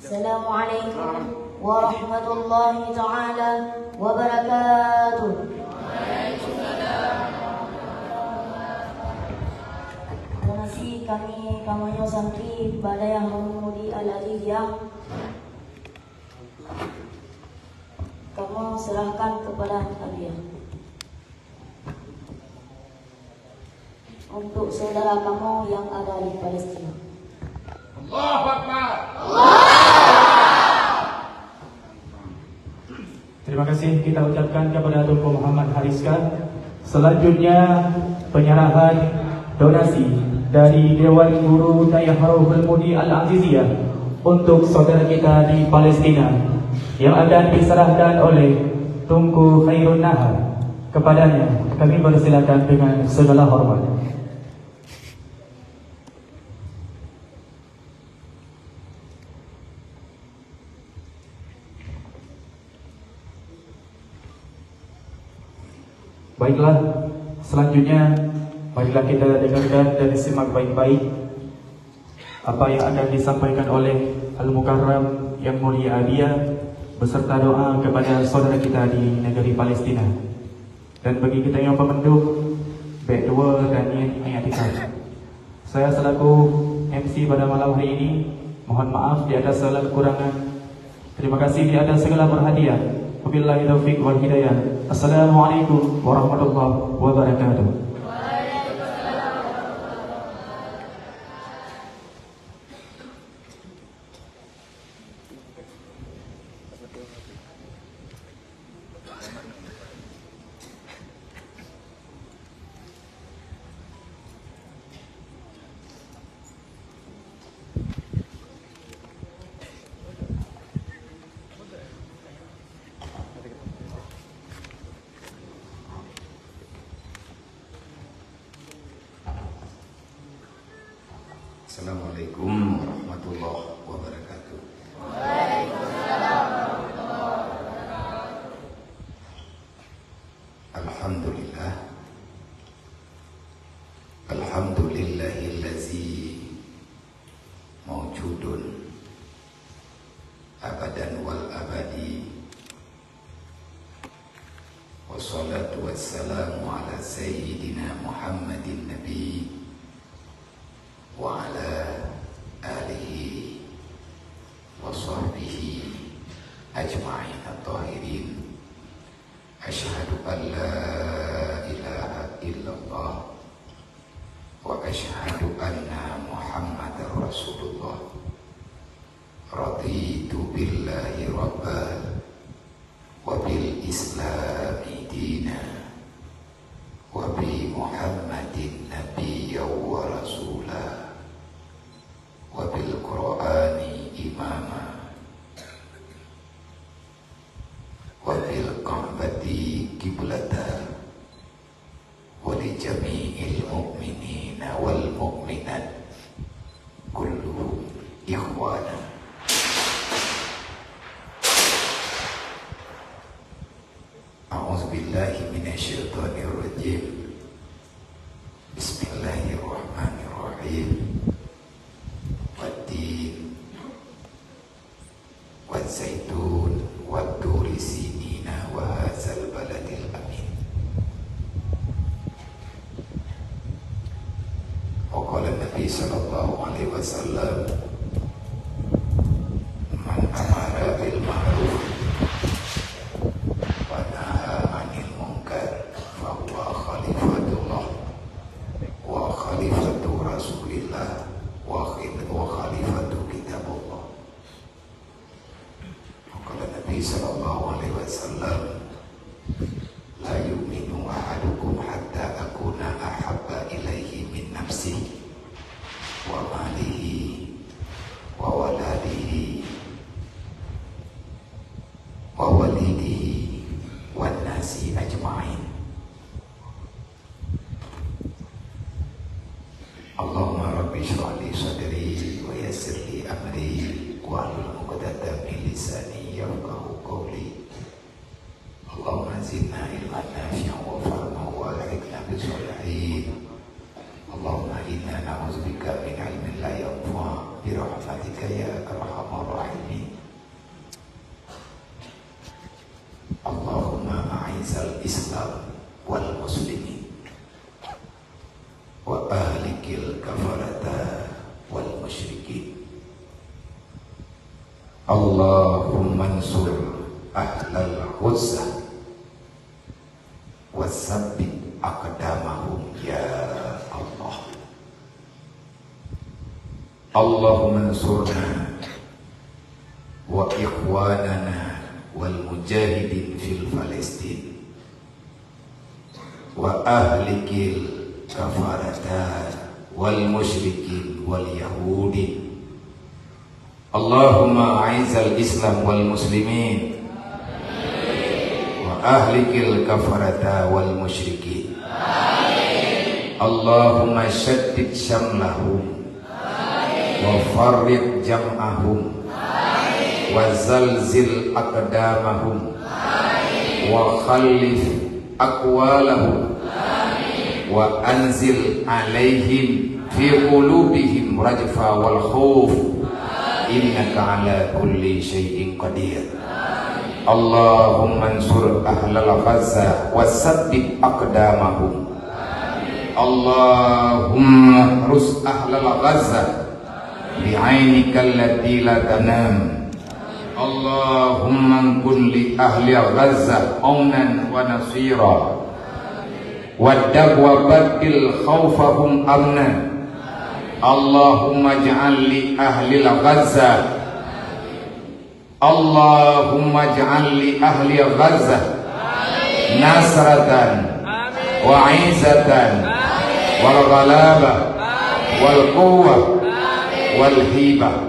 Assalamualaikum warahmatullahi ta'ala wabarakatuh. Donasi kami kamunya santri Balai Harumudi Al-Aziziyah, kamu serahkan kepada hadiah untuk saudara kamu yang ada di Palestina. Allahu Akbar. Terima kasih kita ucapkan kepada Tunku Muhammad Hariska. Selanjutnya penyerahan donasi dari Dewan Guru Daya Harumul Mudi Al-Aziziyah untuk saudara kita di Palestina yang akan diserahkan oleh Tunku Khairun Nahar. Kepadanya kami persilakan dengan segala hormat. Baiklah, selanjutnya marilah kita dengarkan dan simak baik-baik apa yang akan disampaikan oleh Al-Mukarram yang mulia dia beserta doa kepada saudara kita di negeri Palestina. Dan bagi kita yang pemenduh B2 dan yang I'tikaf, saya selaku MC pada malam hari ini mohon maaf di atas segala kekurangan. Terima kasih di atas segala perhatian. Wabillahi taufiq wal hidayah. Assalamualaikum warahmatullahi wabarakatuh. Assalamualaikum warahmatullahi wabarakatuh. Alhamdulillah. Alhamdulillahillazi mawjudun abadan wal abadi. Wassalatu wassalamu ala sayyidina Muhammadin nabi wa ala alihi wa sahbihi ajma'in at-tahirin. Asyhadu an la ilaha illallah wa asyhadu anna Muhammadar Rasulullah. Raditu billahi rabban wa bil islami dina wa bi Muhammadin nabiyyan wa rasulah wa bil Qur'ani imama wa bil Ka'bati qiblatan wa li jami'il mu'minina wal mu'minat kulluhum ikhwana. A'udzu billahi minasyaitonir rajim. Bismillahirrahmanirrahim. Wad-din waz-zaitun wad-turi sinina wa hadzal baladil amin. Wa qala Nabi sallallahu alaihi wasallam, man amara bil ma'ruf wa naha 'anil munkar fa huwa khalifatullah wa khalifatu Rasulillah wa khalifatu kitabullah. Qala Nabi sallallahu alaihi wasallam, la yu'minu ahadukum hatta akuna ahabba ilaihi min nafsihi wa malihi wa waladihi wa walidihi wan nasi ajma'in. Allahumma rabbi shrah li sadri wa yassir li amri wahlul 'uqdatam min lisani yafqahu qawli. Allahumma zidna ilman nafi'an wa fahman wa alhiqna bis salihin. Allahumma inna na'udzubika min ilmin la yanfa' bi rahmatika ya arhamar rahimin. Allahumma ansur ahlal Ghazzah wasabbit aqdamahum ya Allah. Allahumma ansurna wa ikhwanana wal mujahidin fil Palestin wa ahlikil kafarata wal musyrikin wal yahudi. Allahumma a'izzal Islam wal muslimin wa ahlikil kafarata wal musyrikin. Allahumma shaddid syamlahum wa farriq jam'ahum wa zalzil aqdamahum wa khallif aqwalahum wa anzil alaihim fi qulubihim rajfa wal khuf innaka ala kulli syai'in qadir. Allahumma ansur ahlal Ghazzah wasabbit aqdamahum. Allahumma rus ahlal Ghazzah bi'ainika allati la tanam. Allahumma kun li ahli Ghazzah aunan wa nasira waddaq wa badil khawfahum amna. Allahumma ja'al li ahli Ghazzah Allahumma ja'al li ahli Ghazzah nasratan wa 'izzatan wal ghalabah wal quwwah wal hibah.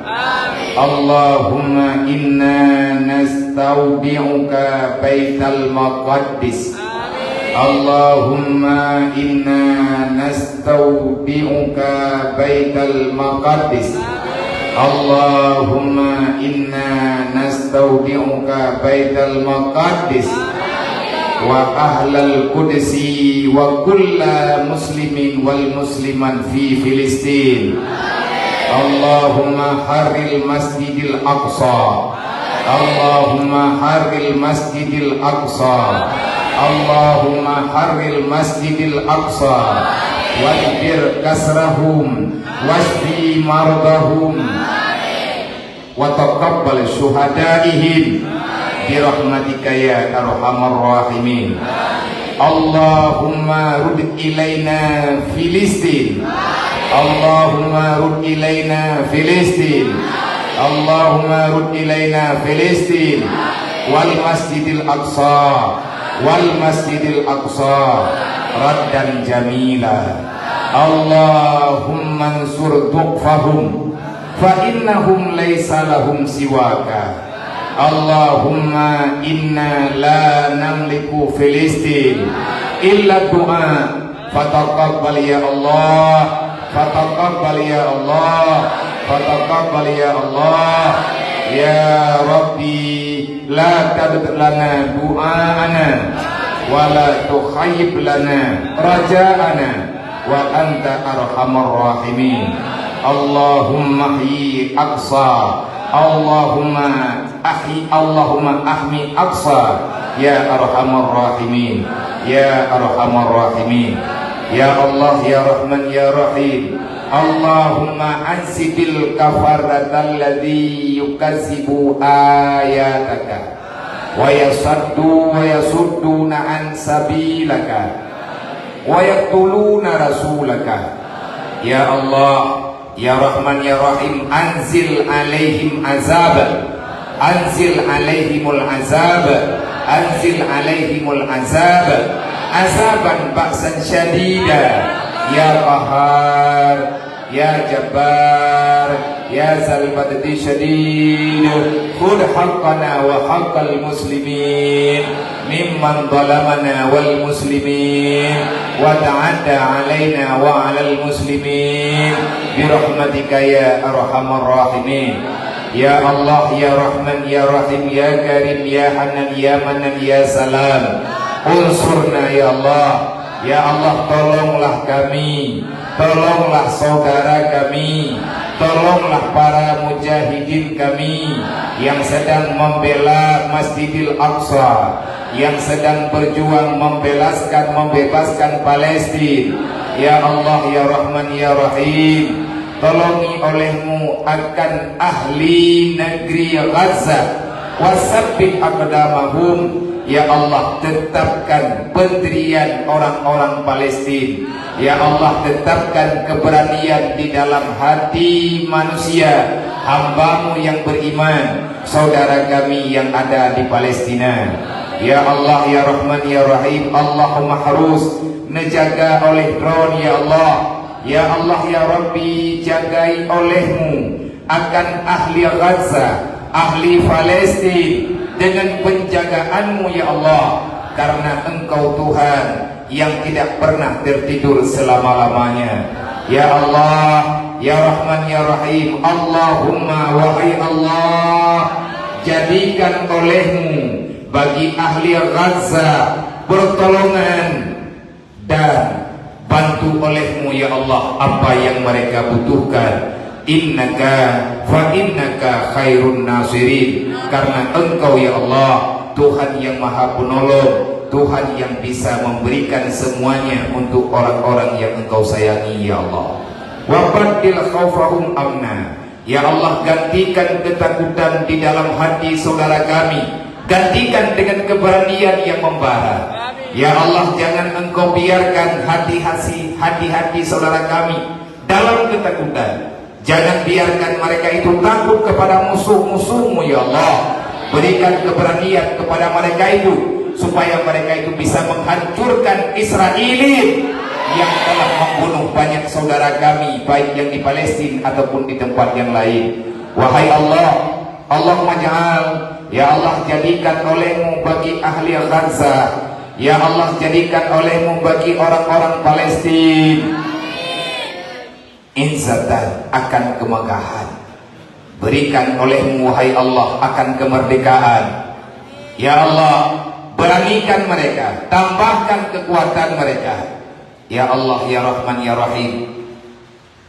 Allahumma inna nastaudi'uka baital maqaddis. Allahumma inna nastaudi'uka baital maqaddis. Allahumma inna nastaudi'uka baital maqaddis wa ahlal qudsi wa kulla muslimin wal musliman fi Filistin. Allahumma harril masjidil aqsa. Allahumma harril masjidil aqsa. Allahumma harril masjidil aqsa wadbir kasrahum wasfi mardahum wa taqabbal syuhadaihim birahmatika ya arhamar rahimin. Allahumma rud ilaina Filistin. Allahumma rud ilaina Filistin. Allahumma rud ilaina Filistin wal masjidil aqsa wal masjidil aqsa raddan jamila. Allahumma ansur duqfahum fa innahum laysa lahum siwaka. Allahumma inna la namliku Filistin illa du'a fataqabbal ya Allah, fataqabbal ya Allah, fataqabbal ya Allah. Ya Rabbi la tabd lana du'ana wa la tukhayyib lana raja'ana wa anta arhamar rahimin. Allahumma ahyi aqsa, Allahumma ahmi aqsa ya arhamar rahimin, ya arhamar rahimin. Ya Allah, ya Rahman, ya Rahim. Allahumma ansibil kafaratal ladzi yukazzibu ayataka wa yasudduna an sabilaka wa yaqtuluna rasulaka. Ya Allah, ya Rahman, ya Rahim, anzil alaihim azab, anzil alaihimul azab, anzil alaihimul azab, azaban ba'san syadida. Ya Qahar, ya Jabbar, ya Zal Baddi Syadid, khud haqqana wa haqqal muslimin mimman zalamana wal muslimin wa ta'adda alaina wa alal muslimin birahmatika ya arhamar rahimin. Ya Allah, ya Rahman, ya Rahim, ya Karim, ya Hanan, ya Manan, ya Salam, unsurna ya Allah. Ya Allah, tolonglah kami, tolonglah saudara kami, tolonglah para mujahidin kami yang sedang membela Masjidil Aqsa, yang sedang berjuang membebaskan Palestina. Ya Allah, ya Rahman, ya Rahim, tolongi olehmu akan ahli negeri Gaza, wasabbit aqdamahum. Ya Allah, tetapkan pendirian orang-orang Palestina. Ya Allah, tetapkan keberanian di dalam hati manusia, hamba-Mu yang beriman, saudara kami yang ada di Palestina. Ya Allah, ya Rahman, ya Rahim, Allahumma harus menjaga oleh drone, ya Allah. Ya Allah, ya Rabbi, jagai olehmu akan ahli Gaza, ahli Palestina dengan penjagaanmu, ya Allah, karena Engkau Tuhan yang tidak pernah tertidur selama-lamanya. Ya Allah, ya Rahman, ya Rahim, Allahumma, wahai Allah, jadikan olehmu bagi ahli Gaza pertolongan dan bantu olehmu, ya Allah, apa yang mereka butuhkan. Innaka khairun nasirin, karena Engkau, ya Allah, Tuhan yang maha penolong, Tuhan yang bisa memberikan semuanya untuk orang-orang yang Engkau sayangi, ya Allah. Wabaddil khaufahum amna, ya Allah, gantikan ketakutan di dalam hati saudara kami, gantikan dengan keberanian yang membara. Ya Allah, jangan Engkau biarkan hati-hati saudara kami dalam ketakutan. Jangan biarkan mereka itu takut kepada musuh-musuhmu, ya Allah. Berikan keberanian kepada mereka itu, supaya mereka itu bisa menghancurkan Israilin yang telah membunuh banyak saudara kami, baik yang di Palestina ataupun di tempat yang lain. Wahai Allah, Allahumma ja'al, ya Allah, jadikan olehmu bagi ahli Gaza, ya Allah, jadikan olehmu bagi orang-orang Palestina inzatan, akan kemegahan. Berikan olehmu, wahai Allah, akan kemerdekaan. Ya Allah, beranikan mereka, tambahkan kekuatan mereka. Ya Allah, ya Rahman, ya Rahim,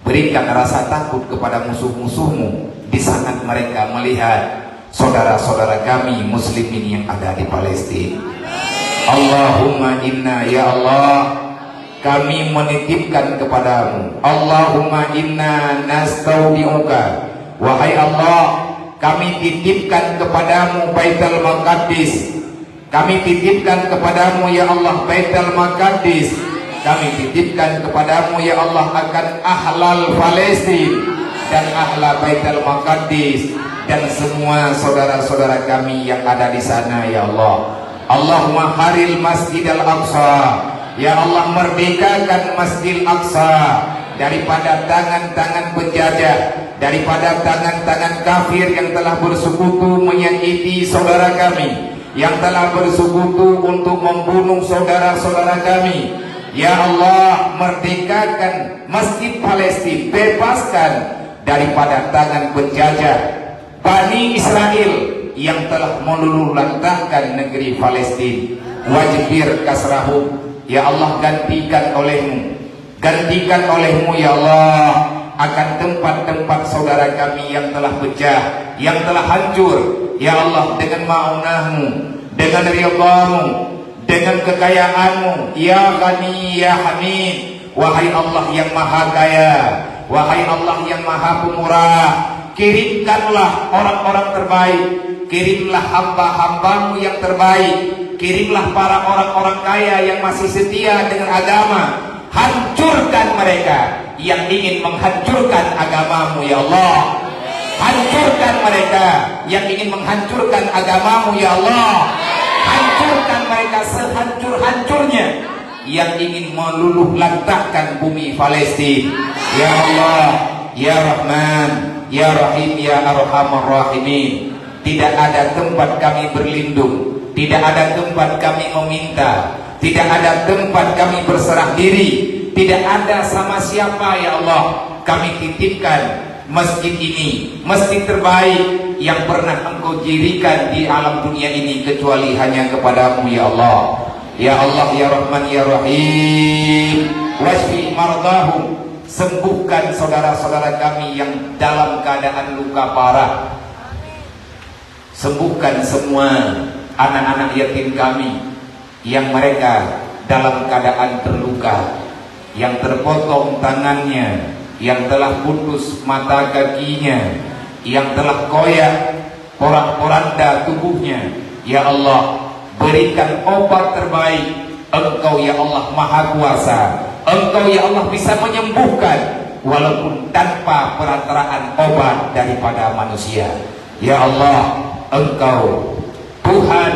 berikan rasa takut kepada musuh-musuhmu di saat mereka melihat saudara-saudara kami muslimin yang ada di Palestina. Allahumma inna, ya Allah, kami menitipkan kepadamu. Allahumma inna nastaudi'uka, wahai Allah, kami titipkan kepadamu Baitul Maqdis. Kami titipkan kepadamu, ya Allah, Baitul Maqdis. Kami titipkan kepadamu, ya Allah, akan ahlal Palestina dan ahla Baitul Maqdis dan semua saudara-saudara kami yang ada di sana, ya Allah. Allahumma haril Masjidil Aqsa, ya Allah, merdekakan Masjidil Aqsa daripada tangan-tangan penjajah, daripada tangan-tangan kafir yang telah bersekutu menyakiti saudara kami, yang telah bersekutu untuk membunuh saudara-saudara kami. Ya Allah, merdekakan Masjid Palestina, bebaskan daripada tangan penjajah Bani Israel yang telah meluluhlantahkan negeri Palestina. Wajibir kasrahum, ya Allah, gantikan olehmu ya Allah, akan tempat-tempat saudara kami yang telah pecah, yang telah hancur. Ya Allah, dengan ma'unahmu, dengan ridhamu, dengan kekayaanmu, ya Ghani, ya Hamid, wahai Allah yang maha kaya, wahai Allah yang maha pemurah, kirimkanlah orang-orang terbaik, kirimlah hamba-hambamu yang terbaik, kirimlah para orang-orang kaya yang masih setia dengan agama. Hancurkan mereka yang ingin menghancurkan agamamu, ya Allah. Hancurkan mereka yang ingin menghancurkan agamamu, ya Allah. Hancurkan mereka sehancur-hancurnya yang ingin meluluhlantahkan bumi Palestina. Ya Allah, ya Rahman, ya Rahim, ya Arhamar Rahimin. Tidak ada tempat kami berlindung, tidak ada tempat kami meminta, tidak ada tempat kami berserah diri, tidak ada sama siapa, ya Allah. Kami titipkan masjid ini, masjid terbaik yang pernah Engkau dirikan di alam dunia ini, kecuali hanya kepadamu, ya Allah. Ya Allah, ya Rahman, ya Rahim, washfi mardahum, sembuhkan saudara-saudara kami yang dalam keadaan luka parah. Sembuhkan semua anak-anak yatim kami yang mereka dalam keadaan terluka, yang terpotong tangannya, yang telah putus mata kakinya, yang telah koyak porak-poranda tubuhnya, ya Allah, berikan obat terbaik. Engkau ya Allah Maha Kuasa, Engkau ya Allah bisa menyembuhkan walaupun tanpa perantaraan obat daripada manusia. Ya Allah, Engkau Tuhan,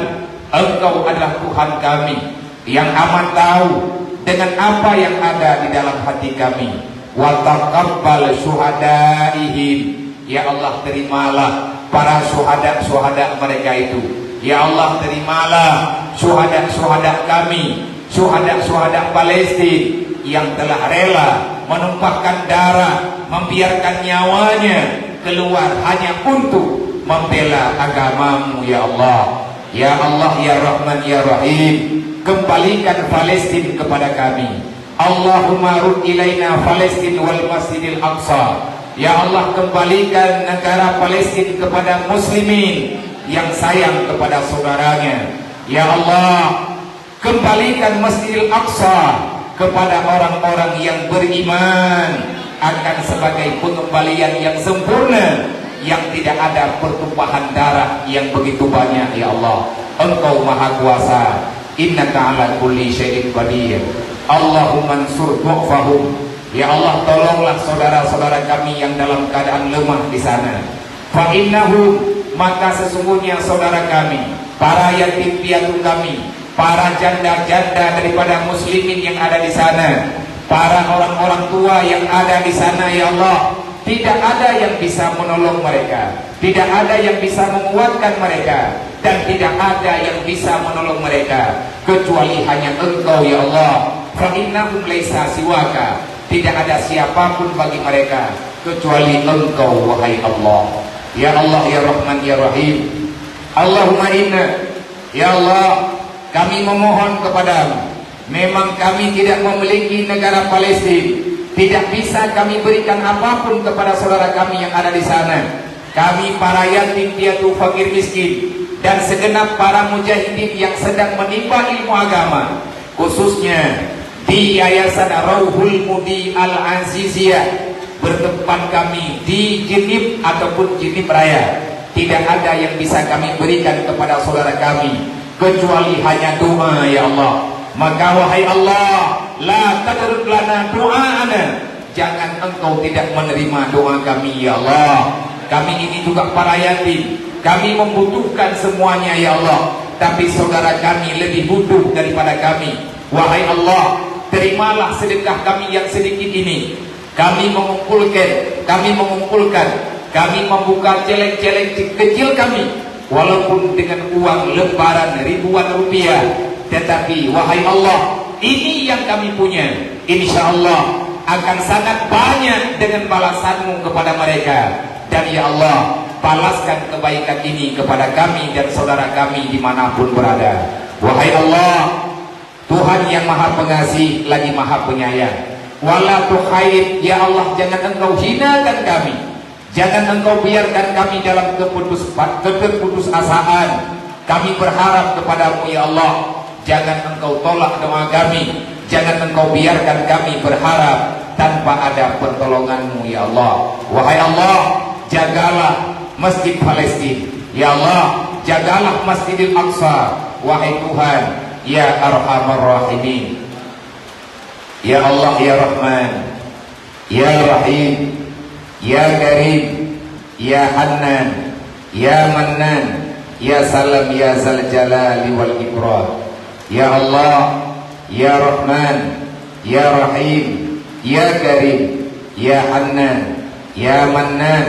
Engkau adalah Tuhan kami yang amat tahu dengan apa yang ada di dalam hati kami. Wa taqabbal syuhadaihim, ya Allah, terimalah para syuhada mereka itu. Ya Allah, terimalah syuhada kami, syuhada Palestina yang telah rela menumpahkan darah, membiarkan nyawanya keluar hanya untuk membela agamamu. Ya Allah, ya Allah, ya Rahman, ya Rahim, kembalikan Palestina kepada kami. Allahumma rud ilaina Palestina wal Masjidil Aqsa. Ya Allah, kembalikan negara Palestina kepada muslimin yang sayang kepada saudaranya. Ya Allah, kembalikan Masjidil Aqsa kepada orang-orang yang beriman akan sebagai pengembalian yang sempurna, yang tidak ada pertumpahan darah yang begitu banyak. Ya Allah, Engkau Maha Kuasa, innaka ala kulli syai'in qadir. Allahumma ansur du'fahum. Ya Allah, tolonglah saudara-saudara kami yang dalam keadaan lemah di sana. Fa innahum, maka sesungguhnya saudara kami, para yatim piatu kami, para janda-janda daripada muslimin yang ada di sana, para orang-orang tua yang ada di sana, ya Allah, tidak ada yang bisa menolong mereka, tidak ada yang bisa menguatkan mereka, dan tidak ada yang bisa menolong mereka kecuali hanya Engkau, ya Allah. Fa innahum laisa siwaka, tidak ada siapapun bagi mereka kecuali Engkau, wahai Allah. Ya Allah, ya Rahman, ya Rahim. Allahumma inna, ya Allah, kami memohon kepadamu. Memang kami tidak memiliki negara Palestina, tidak bisa kami berikan apapun kepada saudara kami yang ada di sana. Kami para yatim piatu fakir miskin dan segenap para mujahidin yang sedang menimba ilmu agama, khususnya di Yayasan Rauhul Mudi Al-Aziziyah bertempat kami di Jinib ataupun Jinib Raya, tidak ada yang bisa kami berikan kepada saudara kami kecuali hanya doa, ya Allah. Maka wahai Allah, la tadrud lana doa'ana, jangan Engkau tidak menerima doa kami, ya Allah. Kami ini juga para yatim, kami membutuhkan semuanya, ya Allah, tapi saudara kami lebih butuh daripada kami. Wahai Allah, terimalah sedekah kami yang sedikit ini. Kami mengumpulkan, kami membuka celeng-celeng kecil kami, walaupun dengan uang lembaran ribuan rupiah. Tetapi wahai Allah, ini yang kami punya, insya Allah akan sangat banyak dengan balasanmu kepada mereka. Dan ya Allah, balaskan kebaikan ini kepada kami dan saudara kami dimanapun berada. Wahai Allah, Tuhan yang Maha Pengasih lagi Maha Penyayang. Wala tuhaid, ya Allah, jangan Engkau hinakan kami, jangan Engkau biarkan kami dalam keputusasaan. Kami berharap kepadamu, ya Allah, jangan Engkau tolak doa kami, jangan Engkau biarkan kami berharap tanpa ada pertolonganmu, ya Allah. Wahai Allah, jagalah Masjid Palestina, ya Allah, jagalah Masjidil Aqsa. Wahai Tuhan, ya Arhamar Rahimin, ya Allah, ya Rahman, ya Rahim, ya Karim, ya Hannan, ya Mannan, ya Salam, ya Zal Jalali wal Ikram. Ya Allah, ya Rahman, ya Rahim, ya Karim, ya Hannan, ya Mannan,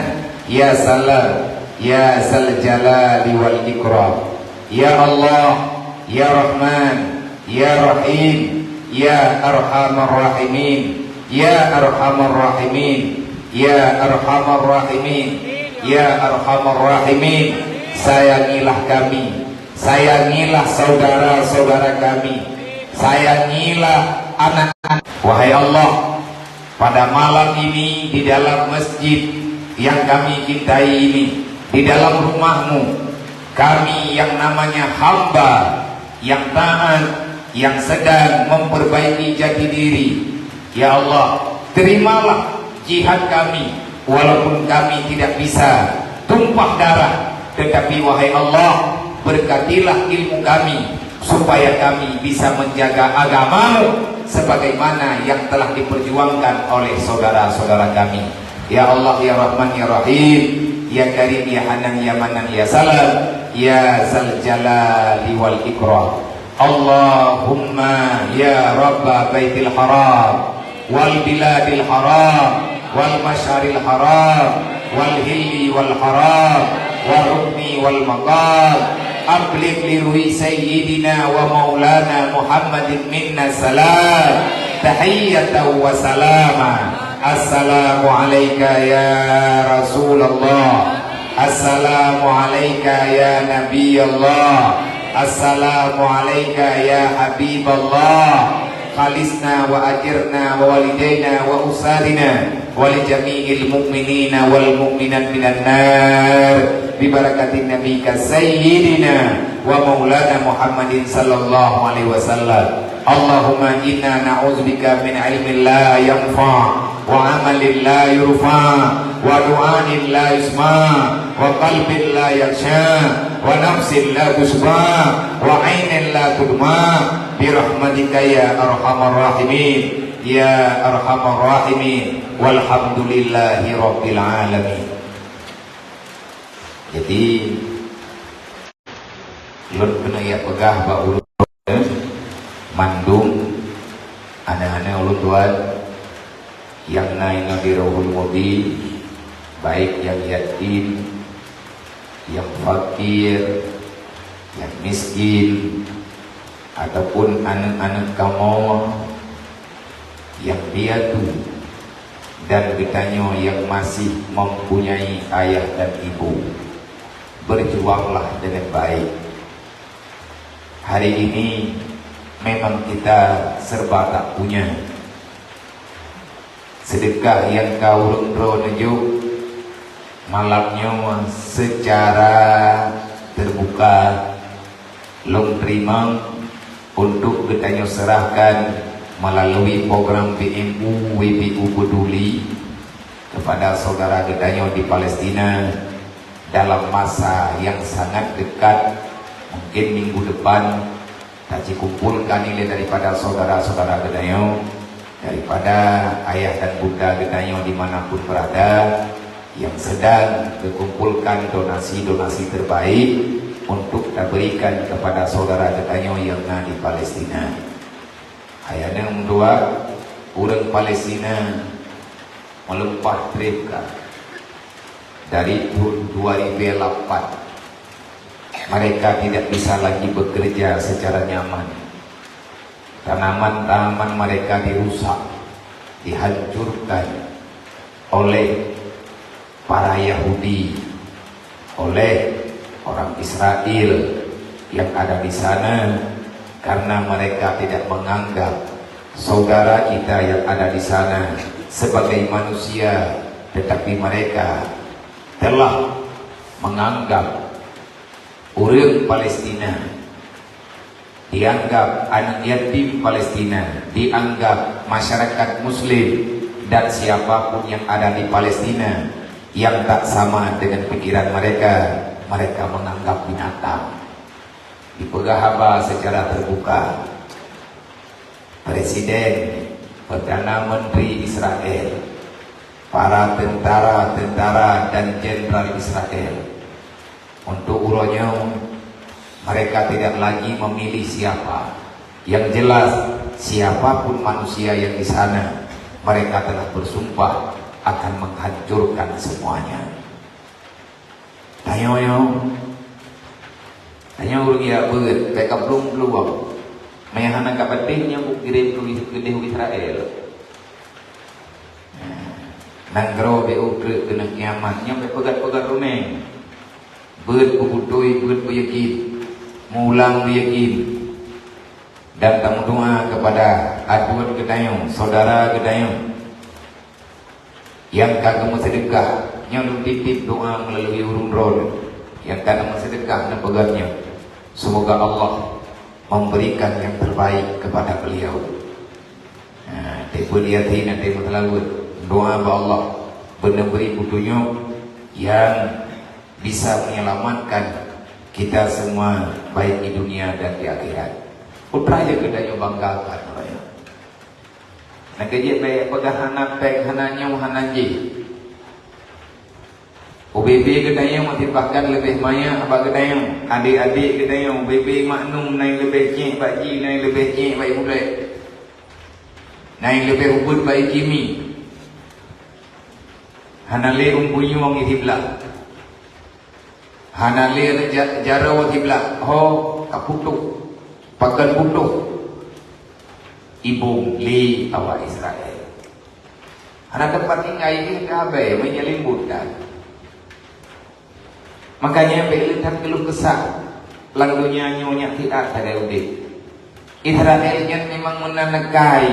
ya Salam, ya Zal Jalali wal Ikram. Ya Allah, ya Rahman, ya Rahim, ya Arhamar Rahimin, ya Arhamar Rahimin, ya Arhamar Rahimin, ya Arhamar Rahimin. Sayangilah kami, sayangilah saudara-saudara kami, sayangilah anak-anak. Wahai Allah, pada malam ini di dalam masjid yang kami cintai ini, di dalam rumahmu, kami yang namanya hamba yang taat, yang sedang memperbaiki jati diri, ya Allah, terimalah jihad kami, walaupun kami tidak bisa tumpah darah, tetapi wahai Allah, berkatilah ilmu kami supaya kami bisa menjaga agama-Mu sebagaimana yang telah diperjuangkan oleh saudara-saudara kami. Ya Allah, ya Rahman, ya Rahim, ya Karim, ya Hanan, ya Manan, ya Salam, ya Zal Jalali wal Ikram. Allahumma ya Rabba Baitil Haram wal Biladil Haram wal Masyaril Haram wal Hilli wal Haram wal Rukni wal Maqam, ablig li ruhi sayyidina wa maulana Muhammadin minna salam tahiyyatan wa salama. Assalamu alayka ya Rasulullah, assalamu alayka ya Nabi Allah, assalamu alayka ya Habiballah. Khalisna wa ajirna wa walidaina wa usadina wa li jami'il mu'minina wal mu'minat minan nar bi barakatin nabiyika sayyidina wa maulana Muhammadin sallallahu alaihi wasallam. Allahumma inna na'udzubika min ilmin la yanfa' wa amalin la yurfa wa du'ain la yusma wa qalbin la yakhsha wa nafsin la tusba wa ainin la tudma bi rahmatika ya arhamar rahimin ya arhamar rahimin walhamdulillahi rabbil alamin. Jadi lun kena ya pegah ba ulun mandung anak-anak ulun tuan yang naik di rohul mudi, baik yang yatim, yang fakir, yang miskin, ataupun anak-anak kamu yang piatu dan ditanya yang masih mempunyai ayah dan ibu, berjuanglah dengan baik. Hari ini memang kita serba tak punya. Sedekah yang kau rundro nejuk malamnya secara terbuka long terima untuk kita serahkan melalui program BMU WPU Peduli kepada saudara kita di Palestina dalam masa yang sangat dekat, mungkin minggu depan kita kumpulkan nilai daripada saudara-saudara kita daripada ayah dan bunda kita dimanapun berada yang sedang mengumpulkan donasi-donasi terbaik untuk kita berikan kepada saudara kita yang ada di Palestina. Ayahnya mendua orang Palestina melempah tripka dari tahun 2008. Mereka tidak bisa lagi bekerja secara nyaman. Tanaman-tanaman mereka dirusak, dihancurkan oleh para Yahudi, oleh orang Israel yang ada di sana, karena mereka tidak menganggap saudara kita yang ada di sana sebagai manusia, tetapi mereka telah menganggap orang Palestina, dianggap anak yatim Palestina, dianggap masyarakat Muslim dan siapapun yang ada di Palestina yang tak sama dengan pikiran mereka, mereka menganggap binatang. Dipegahaba secara terbuka Presiden, Perdana Menteri Israel, para tentara-tentara dan jenderal Israel, untuk uronya mereka tidak lagi memilih siapa. Yang jelas siapapun manusia yang di sana, mereka telah bersumpah akan menghancurkan semuanya. Tanya orang ya beut, mereka belum keluar. Mayahana kapatihnya kirim ke Israel. Nanggro beu kena kiamatnya pegat-pegat rumeng. Beut bubutui, beut yakin. Mulang yakin dan tamu doa kepada aduan gedayung, saudara gedayung yang kagak mau sedekah, yang titip doa melalui urun roll, yang kagak mau sedekah dan pegangnya. Semoga Allah memberikan yang terbaik kepada beliau. Tepu liatin, tepu terlalu Doa ba Allah benar beri petunjuk yang bisa menyelamatkan kita semua baik di dunia dan di akhirat. Putra aja kedai banggakan raya. Nak kerja baik pegahanan baik hananya hananji. OBB kedai masih bahkan lebih maya apa kedai adik-adik kedai OBB maknum naik lebih cik pakcik naik lebih cik baik mulai naik lebih ubud baik kimi hanale umpuyu wong itibla hanale jara wong itibla ho kaputuk pakan putuk ibu li awak Israel anak tempat tinggal ini kabe menyelimbutkan. Makanya bila tak keluh kesah langgunya nyonya tidak ada udik Israelnya memang menanakai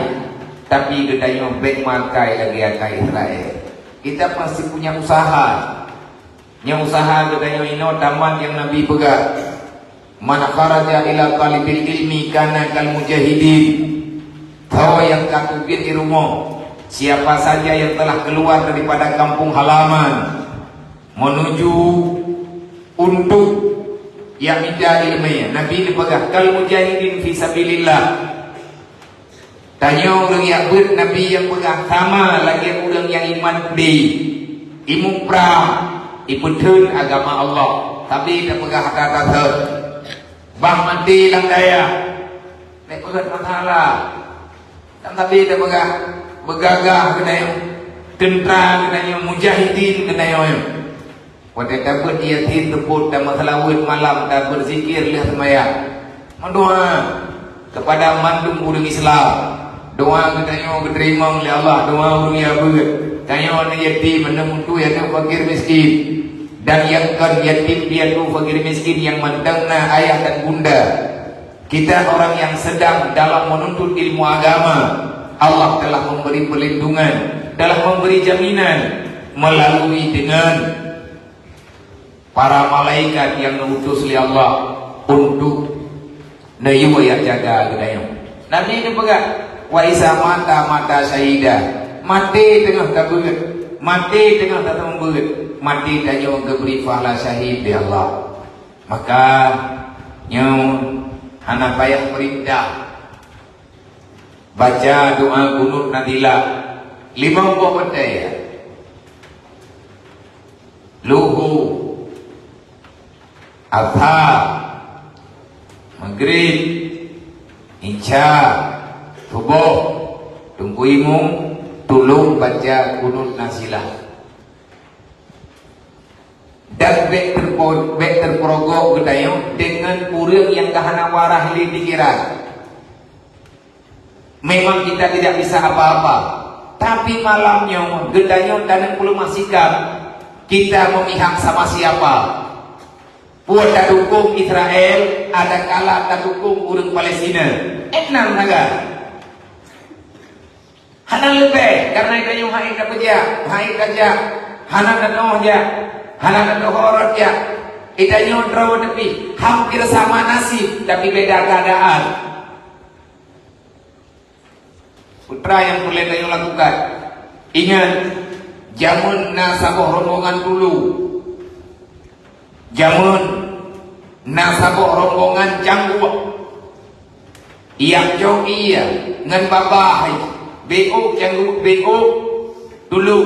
tapi gedanya baik makai lagi akai Israel. Kita masih punya usaha yang usaha gedanya ino taman yang Nabi pegang man kharaja ila talibil ilmi kana kal mujahidin. Tahu yang katubin di rumah siapa saja yang telah keluar daripada kampung halaman menuju untuk yang minta ilmiah. Nabi dipegang kal mujahidin fi sabilillah. Tanya orang yang ber Nabi yang pegang sama lagi orang yang iman di imupra iputun agama Allah tapi dia pegang kata-kata bang mati lang daya nek pegang masalah dan tapi dia pegang begagah kenayo kentra kenayo mujahidin kenayo. Pada dapat dia teput dan masalawat malam dan berzikir lihat semaya mendoa kepada mandum orang Islam doa katanya diterima oleh Allah doa orang yang ber tanya orang yatim menemutu yang fakir miskin dan yang kan yatim dia tu fakir miskin yang mendengna ayah dan bunda kita orang yang sedang dalam menuntut ilmu agama Allah telah memberi perlindungan telah memberi jaminan melalui dengan para malaikat yang diutus oleh Allah untuk nayu yang jaga gedayang. Nabi ini pegang wa isa mata syahidah mati tengah kaburit mati tengah datang berit mati danyo geberi pahala syahid di Allah. Maka nyu hana payah perintah baca doa kunut nadilah 50 petai luhu Adha, Maghrib, Isya, Subuh, tungguimu, tolong baca kunut nasilah. Dan bek terprogok gedayo dengan kurang yang kahana warah li pikiran. Memang kita tidak bisa apa-apa, tapi malamnya gedayo dan puluh masikap kita memihak sama siapa. Buat tak dukung Israel, ada kala tak dukung orang Palestina. Enam naga. Hana lebih karena itu yang hai kerja, hana kanoh ya, hana kanoh horor ya. Itanya draw tapi hampir sama nasib tapi beda keadaan. Putra yang boleh kayu lakukan. Ingat, jamun nasabah rombongan dulu. Jamun nasabok rombongan janggu yang jauh iya ngan babah BO janggu BO dulu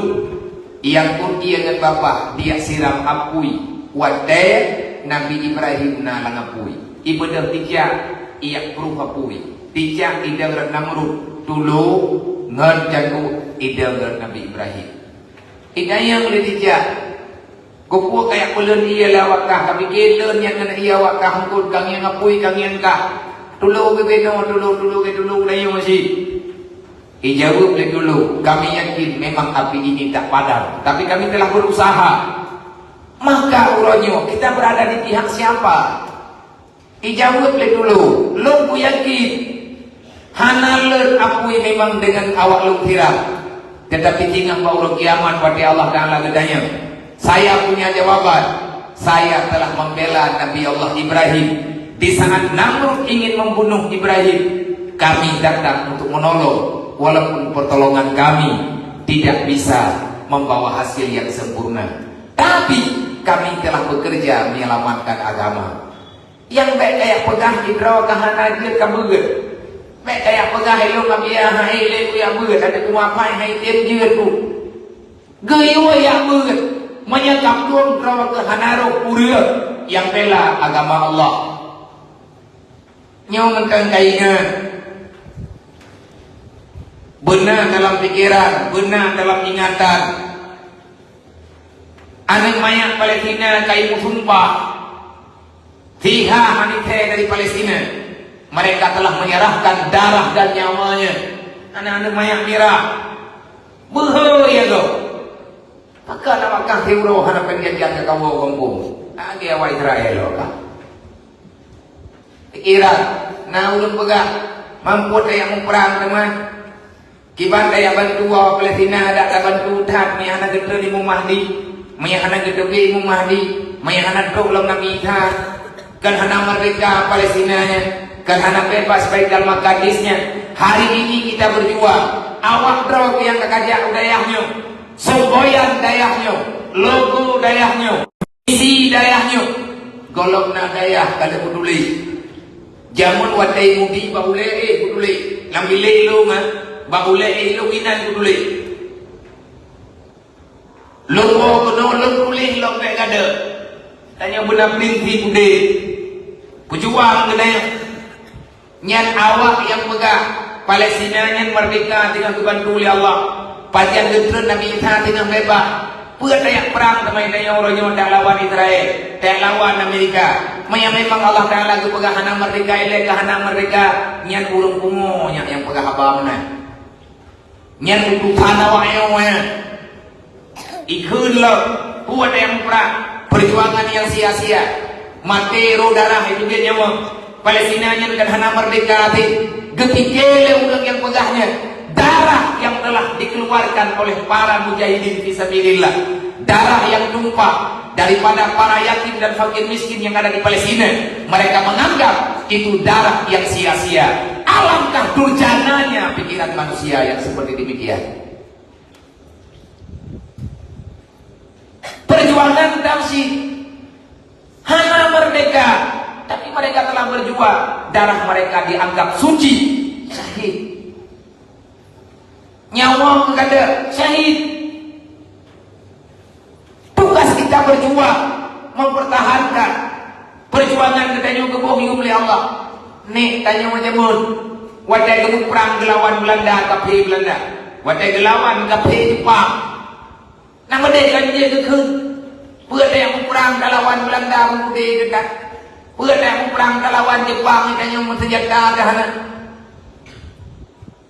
yang pun iya ngan babah dia siram apui wadai Nabi Ibrahim na langapui ibadah tijak iya peruh apui tijak idang Namrud dulu ngan janggu idang Nabi Ibrahim idayang oleh tijak Kupu kayak pelun iya lawakah kami kelun yang nak iya wakah hangkut kang yang ngapui kang yang kah dulu ke beno dulu layu masih dijawab le dulu kami yakin memang api ini tak padam tapi kami telah berusaha maka uronyo kita berada di pihak siapa dijawab le dulu lu yakin hanalun apui memang dengan awak lu kira tetapi tinggal bau kiamat pada Allah Taala gedanya. Saya punya jawaban. Saya telah membela Nabi Allah Ibrahim. Di saat Namrud ingin membunuh Ibrahim, kami datang untuk menolong. Walaupun pertolongan kami tidak bisa membawa hasil yang sempurna. Tapi kami telah bekerja menyelamatkan agama. Yang baik kayak pegah hidro kahana dia kabuget. Baik kayak pegah elo kabia hai le ku yang buget ada kumapai hai tien jeut ku. Geuy yang buget menyekap duang draw ke hanaro pura yang bela agama Allah. Nyong engkang kaina benar dalam pikiran, benar dalam ingatan. Anak mayat Palestina kai sumpah Fiha manithe dari Palestina. Mereka telah menyerahkan darah dan nyawanya. Anak-anak mayat merah bahaya tu. Maka namakah hero harapan dia ke kamu kampung. Agi awal Israel kah? Pikiran, na ulun pegah mampu daya memperang teman. Kiban daya bantu awak Palestina ada bantu tat mayana gede di Mahdi, mayana gede di Mahdi, mayana dok lam Nabi Isa. Kan hana merdeka Palestinanya, kan hana bebas Baitul Maqdisnya. Hari ini kita berjuang. Awak draw yang kakajak dayahnya, semboyan dayahnya, logo dayahnya, isi dayahnya, golokna dayah kada peduli. Jamun wadai mudi baule peduli, lambile lu mah baule lu inan peduli. Logo kono lu peduli lo mek kada. Tanya benar mimpi bude. Pejuang kedai nyan awak yang megah Palestina nyan merdeka dengan dibantu oleh Allah. Pajan getren Nabi Isa dengan bebas. Puan dayak perang temai daya orangnya tak lawan Israel, tak lawan Amerika. Maya memang Allah Taala ke pegah hana merdeka ile ke hana merdeka nyan urung pungo nyan yang pegah abamna. Nyan untuk hana wayo ikun lo puan dayak perang perjuangan yang sia-sia. Mati roh darah itu dia nyawa Palestina nya dan hana merdeka hati getikele ulang yang pegahnya darah yang telah dikeluarkan oleh para mujahidin fisabilillah, darah yang tumpah daripada para yatim dan fakir miskin yang ada di Palestina. Mereka menganggap itu darah yang sia-sia. Alangkah durjananya pikiran manusia yang seperti demikian. Perjuangan damsi hana merdeka, tapi mereka telah berjuang. Darah mereka dianggap suci, syahid. Nyawa kada syahid. Tugas kita berjuang mempertahankan perjuangan kita juga kebohongan oleh Allah. Nih tanya macam mun, wadai gemuk perang gelawan Belanda kape Belanda, wadai gelawan kape Jepang. Nama dia kan dia ke พื่อyang perang lawan Belanda mengudi dekat. พื่อyang perang lawan Jepang itu yang mensenjata dahana.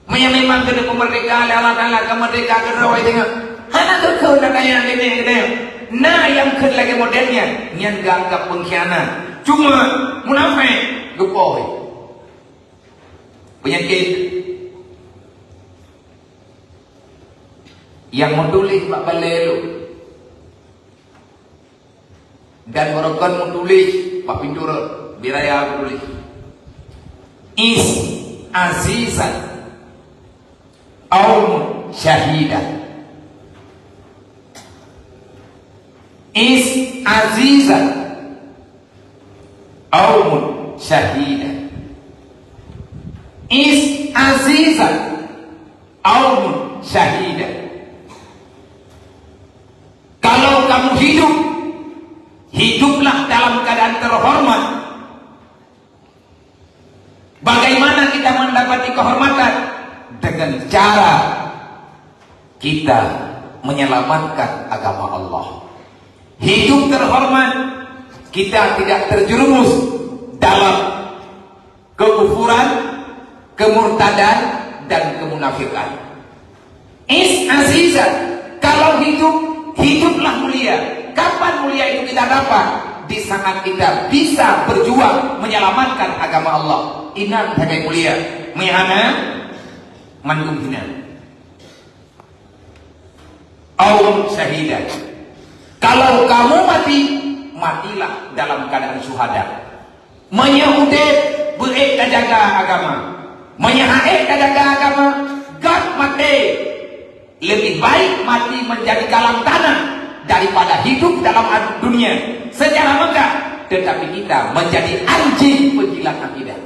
Memang kena kemerdekaan Allah Taala kemerdekaan kerawai tengah. Hana terkau nak yang ini ini. Nah yang kena lagi modelnya nyan ganggap pengkhianat. Cuma munafik gepoi. Penyakit yang menulis Pak Balelu dan merokon menulis Pak Pintura Biraya menulis is azizan aum syahidan, is azizan aum syahidan, is azizan aum syahidan. Kalau kamu hidup, hiduplah dalam keadaan terhormat. Bagaimana kita mendapati kehormatan? Dengan cara kita menyelamatkan agama Allah. Hidup terhormat, kita tidak terjerumus dalam kekufuran, kemurtadan, dan kemunafikan. Is azizan, kalau hidup, hiduplah mulia. Kapan mulia itu kita dapat? Di saat kita bisa berjuang menyelamatkan agama Allah. Inam sebagai mulia, mihana mankum hina. Aum syahidan. Kalau kamu mati, matilah dalam keadaan syuhada. Menyahudit berik jaga agama, menyahaid jaga agama, gak mati Lebih baik mati menjadi galang tanah daripada hidup dalam dunia secara megah, tetapi kita menjadi anjing penjilat akidah,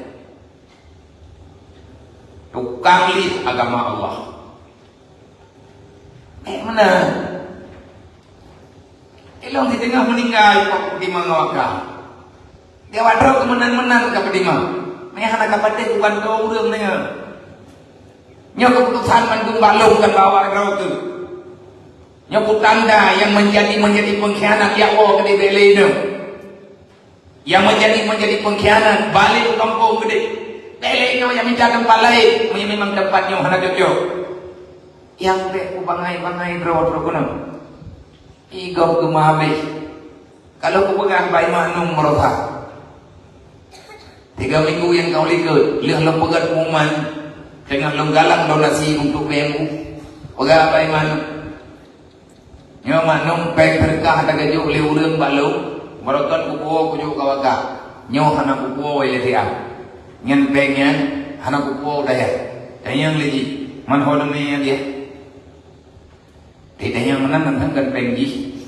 tukang list agama Allah. Mana? Elong di tengah meninggal kok di mangawaka. Dia wadro kemenan-menan ke pedima. Maya anak kapate bukan kau urang dengar. Nya keputusan mandung balung kan bawa rau tu. Nya putanda yang menjadi pengkhianat ya Allah gede belena. Yang menjadi pengkhianat balik ke kampung gede. Belena yang minta tempat lain, memang tempatnya hana cocok. Yang dek ku bangai rau kono. Igau ke mabe. Kalau ku pegang bayi manung merosak. 3 minggu yang kau likut, lihat lo pegat muman. Dengan longgalang donasi untuk PMU. Pegang bayi manung. Nyo manung pek berkah ada gajuk le urang balung. Merokat kukuo kujuk kawaka. Nyo hana kukuo ile dia. Nyen pengnya hana kukuo daya. Dayang leji. Man hodone dia. Dayang menan kan pengji.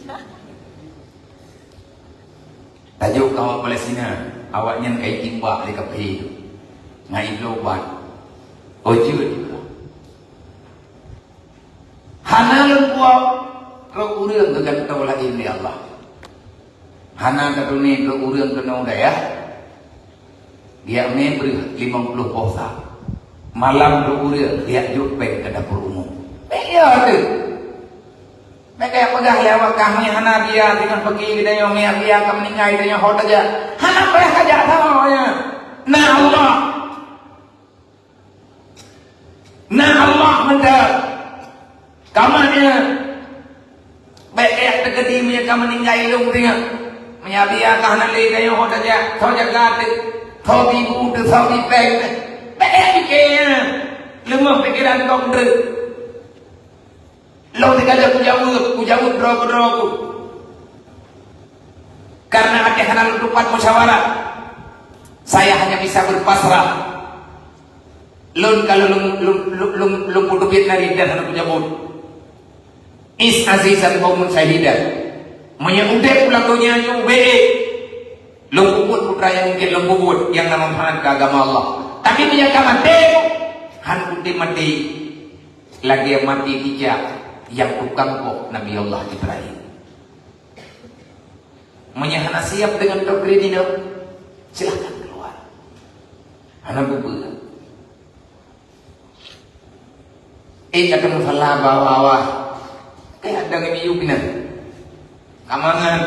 Tajuk kawak Palestina. Awaknya kai timbak di kapi itu. Ngai lobat. Ojud. Hana lengkuau. Kau urang dengan tahu lagi ni Allah. Hana katuni kau urang kena daya. Dia ni beri 50 posa. Malam kau urang dia jupek ke dapur umum. Iya tu. Mereka pegang lewat kami hana dia dengan pergi kita yang dia kami meninggal kita yang hot aja. Hana mereka aja tahu ya. Nah Allah. Nah Allah mendak. Kamarnya baik terjadi mereka meninggal ilmu dia. Menyabia kahana le kayo hot aja. Kau jaga tu, kau ibu tu, kau ipek. Baik fikirnya. Lemah pikiran kau ber. Lo dikajak kujawut drogo. Karena ada hana lutupan musyawarah. Saya hanya bisa berpasrah. Lun kalau lum putubit nari dan hana kujawut. Is azizan qaumun syahidan. Menyebut pulang dunia yang baik. Lembut putra yang mungkin lembut yang nama Muhammad ke agama Allah. Tapi menyangka mati. Han putih mati. Lagi yang mati tidak. Yang tukang kok Nabi Allah Ibrahim. Menyahana siap dengan doktrin ini. Silahkan keluar. Anak bubu. Kata musalah bawah. Kayak ada yang yukina. Kamangan.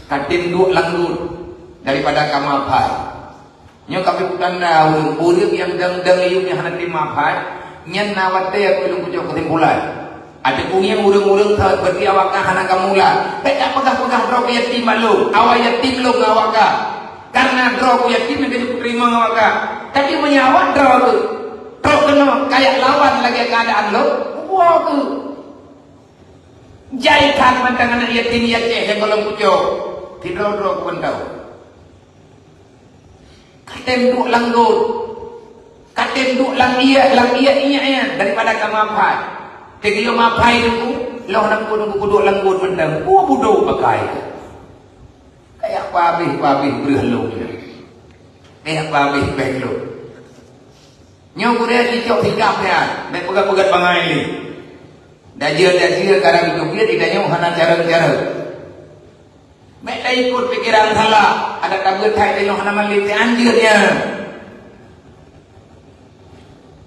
Katin duk langgur. Daripada kamapay. Nyo kami putanda. Urip yang dang yuknya hana timapay. Nyan nawate aku ilung kucok kesimpulan. Ada yang urung-urung berarti awakah anak kamula. Tidak pegang-pegang drog yatim malu. Awak yatim lu ngawakah. Karena drog yatim yang terima ngawakah. Tapi menyawak drog tu. Drog kena kayak lawan lagi keadaan lu. Wah tu. Jaikan mantan anak yatim yaceh yang kalau pucuk. Tidak drog pun tahu. Katem duk langgur. Katem duk lang iya daripada kamapay. Tiga mapai itu, lo nak kudu langgur mendang, budo pakai. Kayak pabih berhalung, kayak pabih belok. Nyawa dia dicok hingga ya, nak pegat bangai ni. Dajir karang itu dia tidak nyawa hana cara. Mereka ikut pikiran salah, ada tabut hai dia hana maliti anjirnya.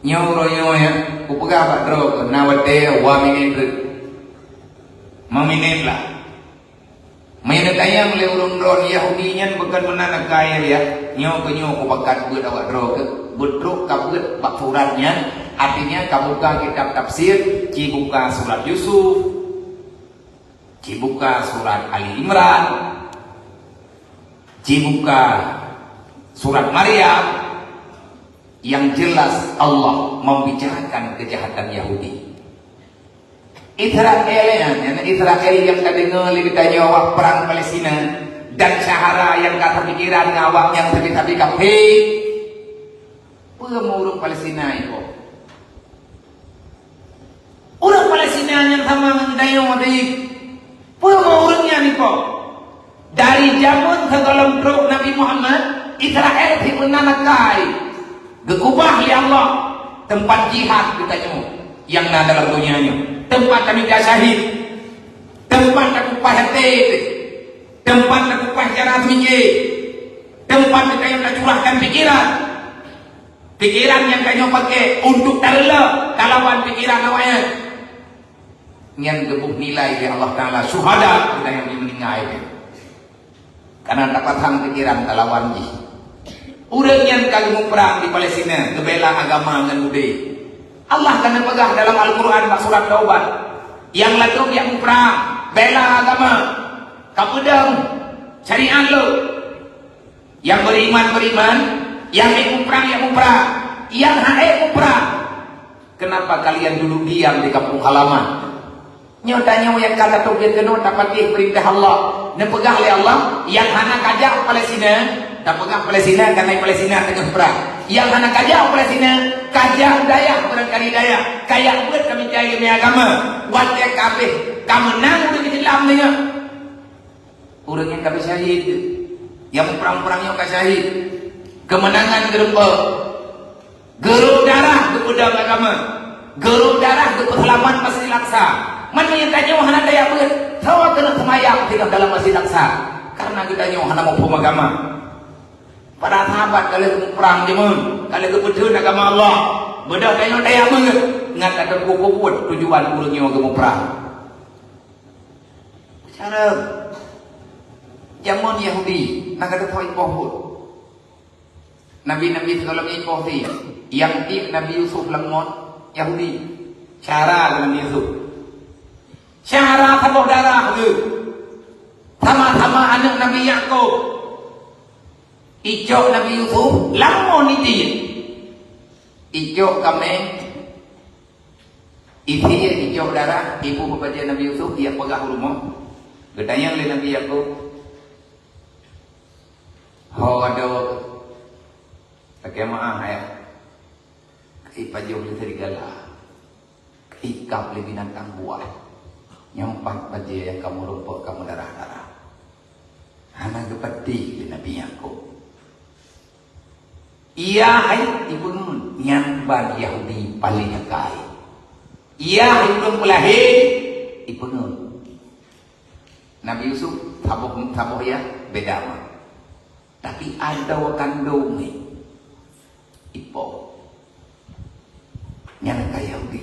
Nyawa ya. Kupega pak drog nawate wa minin maminin lah. Mayat ayam le urung drone Yahudi nyan bukan menanak kaya ya. Nyo ku bakat buat awak drog. Budruk kabut bak suratnya. Artinya kabuka kitab tafsir, cibuka surat Yusuf, cibuka surat Ali Imran, cibuka surat Maryam. Yang jelas Allah membicarakan kejahatan Yahudi. Israel yang terdengar ditanya awak perang Palestina dan Syahara yang kata pikiran awak yang tapi kafe pemurung Palestina itu. Orang Palestina yang sama dengan dayo tadi. Pura orangnya ni po. Dari zaman sebelum Prok Nabi Muhammad, Israel di menanakai. Gegubah oleh Allah tempat jihad kita yang ada dalam dunianya. Tempat kami syahid. Tempat aku hati. Tempat aku jarak tinggi. Tempat kita yang curahkan pikiran. Pikiran yang kamu pakai untuk terla kalawan pikiran awalnya. Yang gebuk nilai di Allah Ta'ala syuhada kita yang meninggal. Karena dapat hang pikiran kalawan ji. Urang yang kamu perang di Palestina, kebela agama dengan budaya. Allah kena pegah dalam Al-Quran surat Taubat. Yang latuk yang perang, bela agama, kapedang, syariat lo. Yang beriman, yang ikut perang, yang hae perang. Kenapa kalian dulu diam di kampung halaman? Nyatanya yang kata tauhid kena dapat perintah Allah. Nepegah oleh Allah yang hana kajak Palestina, tak pegang Palestina karena Palestina tengah perang. Yang hana kajak Palestina, kajak Dayak barangkali Dayak. Kayak buat kami cari demi agama. Wadah kabeh, kamu nang udah Islam dia. Orang yang kami syahid, yang perang-perangnya kami syahid. Kemenangan gerempa, geruk darah ke pedang agama, geruk darah ke halaman Masjid Al-Aqsa. Mana yang tanya wahana daya ber, tahu kena semayang tinggal dalam Masjid Al-Aqsa. Karena kita nyawa wahana mau agama. Para sahabat kalau perang di mun, kalau kebetulan agama Allah, beda tanya daya ber, ngat kata buat tujuan urang nyawa agama perang. Cara zaman Yahudi, nak kata tahu pohon. Nabi-nabi sebelum ini yang Nabi Yusuf lemon Yahudi. Cara Nabi Yusuf. Cara tabuh darah tu. Sama-sama anak Nabi Yakub. Ijok Nabi Yusuf lemon itu. Ijok kami. Isi ijok darah ibu bapak Nabi Yusuf dia pegang rumah. Gedanya oleh Nabi Yakub. Ada pakai maaf ya. Ipajau beli serigala. Ikap beli binatang buah. Nyampak baca yang kamu rumput, kamu darah-darah. Hana kepeti di Nabi Yakub. Ia hai ibu nun yang bagi Yahudi paling kai. Ia ibu pelahir ibu nun. Nabi Yusuf tabuh ya beda mah. Tapi ada kandung ni. Ipo. Yang kaya Yahudi.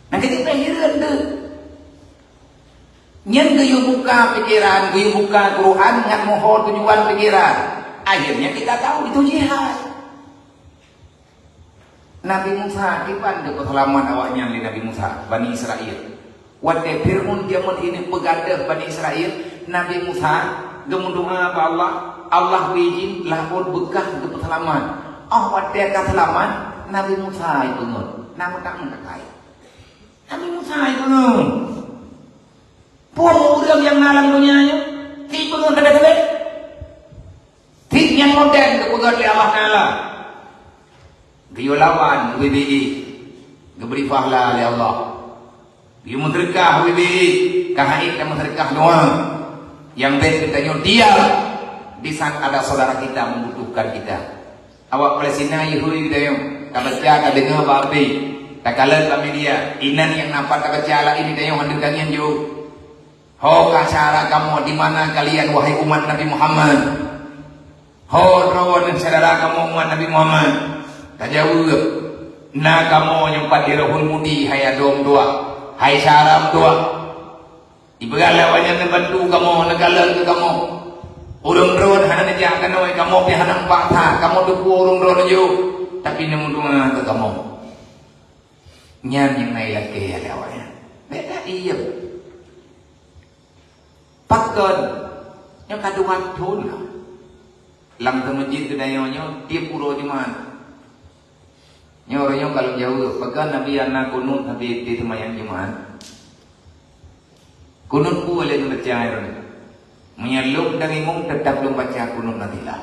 Nah kita heran deh. Yang gayu buka pikiran, gayu buka Quran, ngat mohon tujuan pikiran. Akhirnya kita tahu itu jihad. Nabi Musa, iban de pengalaman awaknya Nabi Musa, Bani Israel. Waktu Fir'aun zaman ini pegadah Bani Israel, Nabi Musa gemundoa ba Allah izin lapor bekah ke pengalaman. Waktu ka selamat Nabi Musa itu ngun, nama tak mengakai. Nabi Musa itu ngun. Puang urang yang nalang dunianya, tiba ngun tebet-tebet. Tik yang modern ke pegat oleh Allah Ta'ala. Dia lawan WBI, diberi pahala oleh Allah. Dia menterkah WBI, kahait yang menterkah doang. Yang baik kita diam di saat ada saudara kita membutuhkan kita. Awak Palestina Yahudi kita yang tak baca, tak dengar apa-apa. Tak kalah kami dia. Inan yang nampak tak baca lah ini dia yang hendak kalian jauh. Hokah cara kamu di mana kalian wahai umat Nabi Muhammad. Rawan saudara kamu umat Nabi Muhammad. Tak jauh. Nah kamu yang pada rohul mudi hai adom dua, hai syaram dua. Ibaratlah banyak membantu kamu, negala ke kamu. Urang road hana najak kanoi kamu pi hana patah, kamu tu urang road jo. Tapi nemu dunga ke kamu. Nyan yang naik lagi ya awaknya. Beda iya. Pakon yang kadungan thun lah. Lam tu masjid tu dayonya dia puro cuman. Nyornya kalau jauh, pekan Nabi anak kunut Nabi di semayang cuman. Kunut ku boleh membaca air. Menyeluk dari mung tetap belum baca kunut nadilah.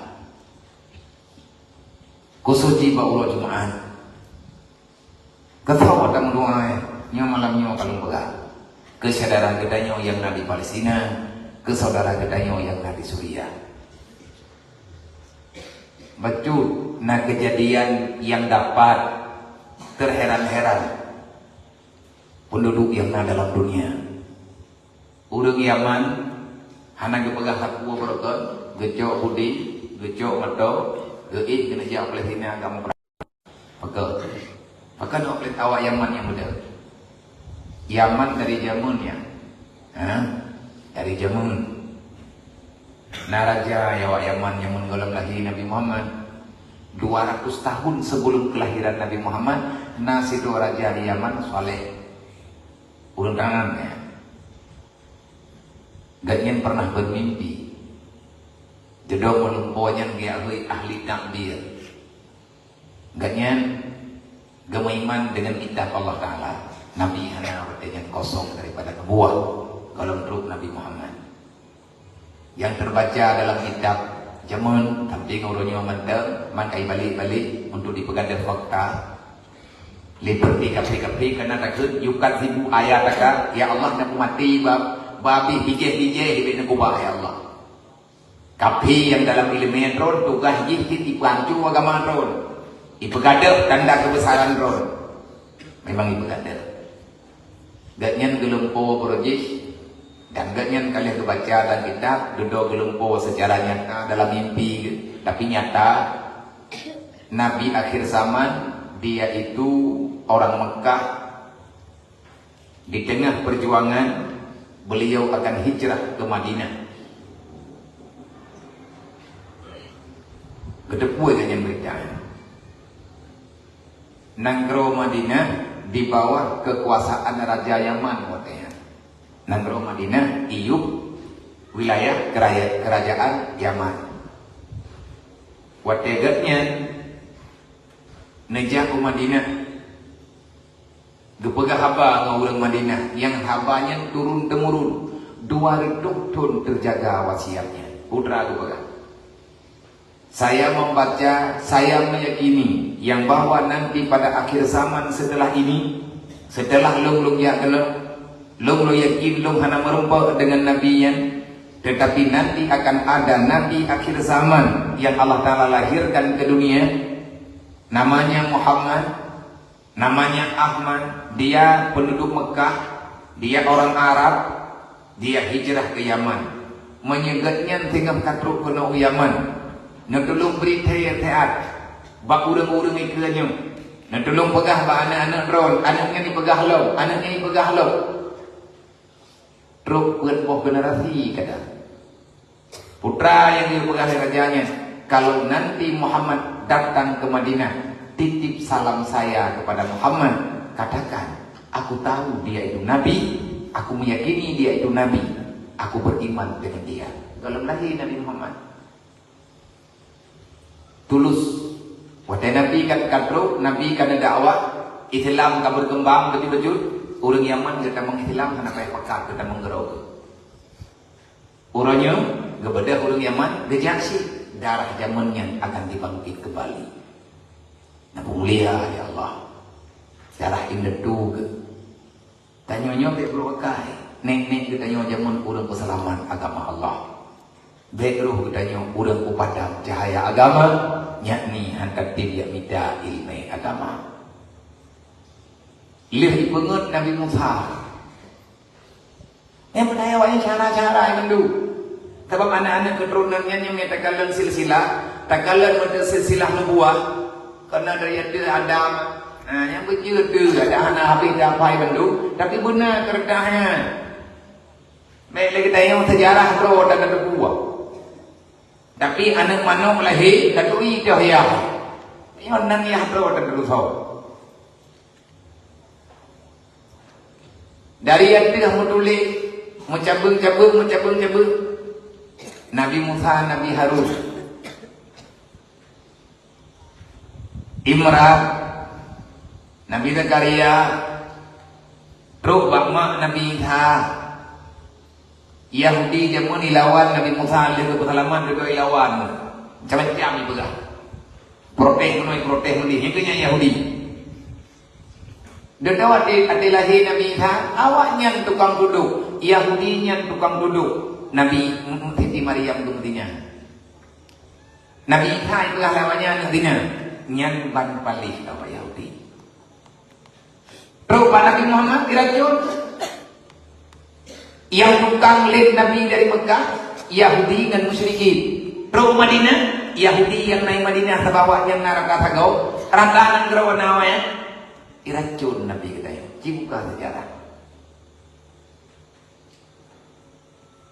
Kusuci ba Allah cuman. Ketawa tak mendoai, nyo malamnya kalau pegang. Kesadaran gedanya yang ada di Palestina, ke saudara gedanya yang ada di Suriah. Betul, nah kejadian yang dapat terheran-heran penduduk yang ada dalam dunia. Urang Yaman, hana gepegah hakua berokon, gecok budi, gecok mato, geit kena jauh Palestina kamu pekal. Bahkan oleh awak Yaman yang muda. Yaman dari jamunnya, dari jamun. Naraja awak Yaman yang menggolam lahir Nabi Muhammad 200 tahun sebelum kelahiran Nabi Muhammad. Nasi itu raja di Yaman Saleh. Urang tangannya. Ganyan pernah bermimpi. Jodoh melumpuhnya ahli takdir. Ganyan gemaiman dengan kitab Allah Ta'ala. Nabi hanya bertanya kosong daripada nubuah kalau menurut Nabi Muhammad. Yang terbaca dalam kitab Jamun tapi ngurunnya mantap makai balik-balik untuk dipegadai fakta. Liperti kapi-kapi karena takut yukat ribu ayat takak ya Allah nak mati babi hijau-hijau hidup nakubah ya Allah. Kapi yang dalam ilmu ron tugas jihit ipancu agama ron. Ipegadeh tanda kebesaran ron. Memang ipegadeh. Gatnyan gelumpo projis dan gatnyan kalian kebaca dalam kitab duduk gelumpo secara nyata dalam mimpi tapi nyata Nabi akhir zaman dia itu orang Mekah. Di tengah perjuangan beliau akan hijrah ke Madinah. Kedepui gatnyan berita. Nanggro Madinah di bawah kekuasaan Raja Yaman katanya. Nanggro Madinah iup wilayah kerajaan Yaman. Wategatnya nejah ke Madinah. Gepegah haba ngurang Madinah yang habanya turun temurun 2 tahun terjaga wasiatnya. Putra gepegah. Saya membaca, saya meyakini yang bahwa nanti pada akhir zaman setelah ini, setelah long yakin long hana merumpa dengan nabiyan, tetapi nanti akan ada nabi akhir zaman yang Allah Ta'ala lahirkan ke dunia. Namanya Muhammad, namanya Ahmad, dia penduduk Mekah, dia orang Arab, dia hijrah ke Yaman. Menyegatnya tengah katruk ke Yaman. Nak tolong beri teat bak urang-urang ikanya. Nak tolong pegah bak anak-anak ron, anaknya ni pegah lo, anaknya ni pegah lo. Truk berbuah generasi kata. Putra yang dia pegah rajanya, kalau nanti Muhammad datang ke Madinah, titip salam saya kepada Muhammad, katakan, aku tahu dia itu nabi, aku meyakini dia itu nabi, aku beriman dengan dia. Kalau lagi Nabi Muhammad tulus. Wahai Nabi kan kadro, Nabi kan dakwah, Islam kan berkembang betul-betul. Orang Yaman kita mengislam karena payah pekat kita menggerau. Orangnya kepada orang Yaman gejaksi darah zamannya akan dibangkit kembali. Nabi mulia ya Allah. Darah indah tu ke. Tanya-nya baik berwakai. Nek-nek kita tanya zaman orang keselaman agama Allah. Bekruh katanya urang upadam cahaya agama yakni hantar dia minta ilmu agama. Lih pengut Nabi Musa. Yang menaya wanya cara-cara yang mendu. Sebab anak-anak keturunannya yang menyatakan silsilah, takalan pada silsilah nubuah. Karena dari Adam, yang berjuda ada anak habis dapai mendu, tapi benar keredahnya. Baik lagi tanya sejarah bro dan nubuah. Tapi anak mana melahir katui dah ya. Yang nang ya bro dan dulu tahu. Dari yang tidak menulis, mencabung. Nabi Musa, Nabi Harun, Imran, Nabi Zakaria, Ruh Bakma, Nabi Isa. Yahudi jamun ilawan Nabi Musa alaihi wasallam juga ilawan. Macam-macam ni pegah. Protes menoi protes mendih. Yang kenya Yahudi. Dewat adalah Nabi Isa, awaknya tukang duduk, Yahudinya tukang duduk. Nabi Siti Maryam dumtinya. Nabi Isa itulah namanya nantinya. Nyan ban palih apa Yahudi. Rupa Nabi Muhammad diracun. Yang tukang lid Nabi dari Mekah, Yahudi dan musyrikin. Rupa Madinah, Yahudi yang naik Madinah sebawah yang naraka sagau, randaan gerawan nawanya. Iracun Nabi kita ya, cibuka sejarah.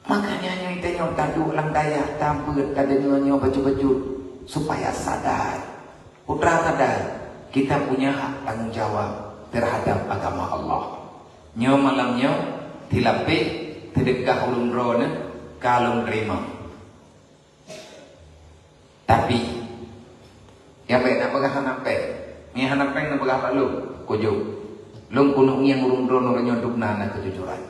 Makanya yang kita nyom tadu lang daya tampil kadang nyom baju-baju supaya sadar, putra sadar kita punya hak tanggung jawab terhadap agama Allah. Nyom malam nyom tilapik terdekat ulun rona kalung terima. Tapi ya baik nak pegang apa? Ni hanap peng nak pegang lu kujuk. Lung kuno yang urung rono renyo dukna na kejujuran.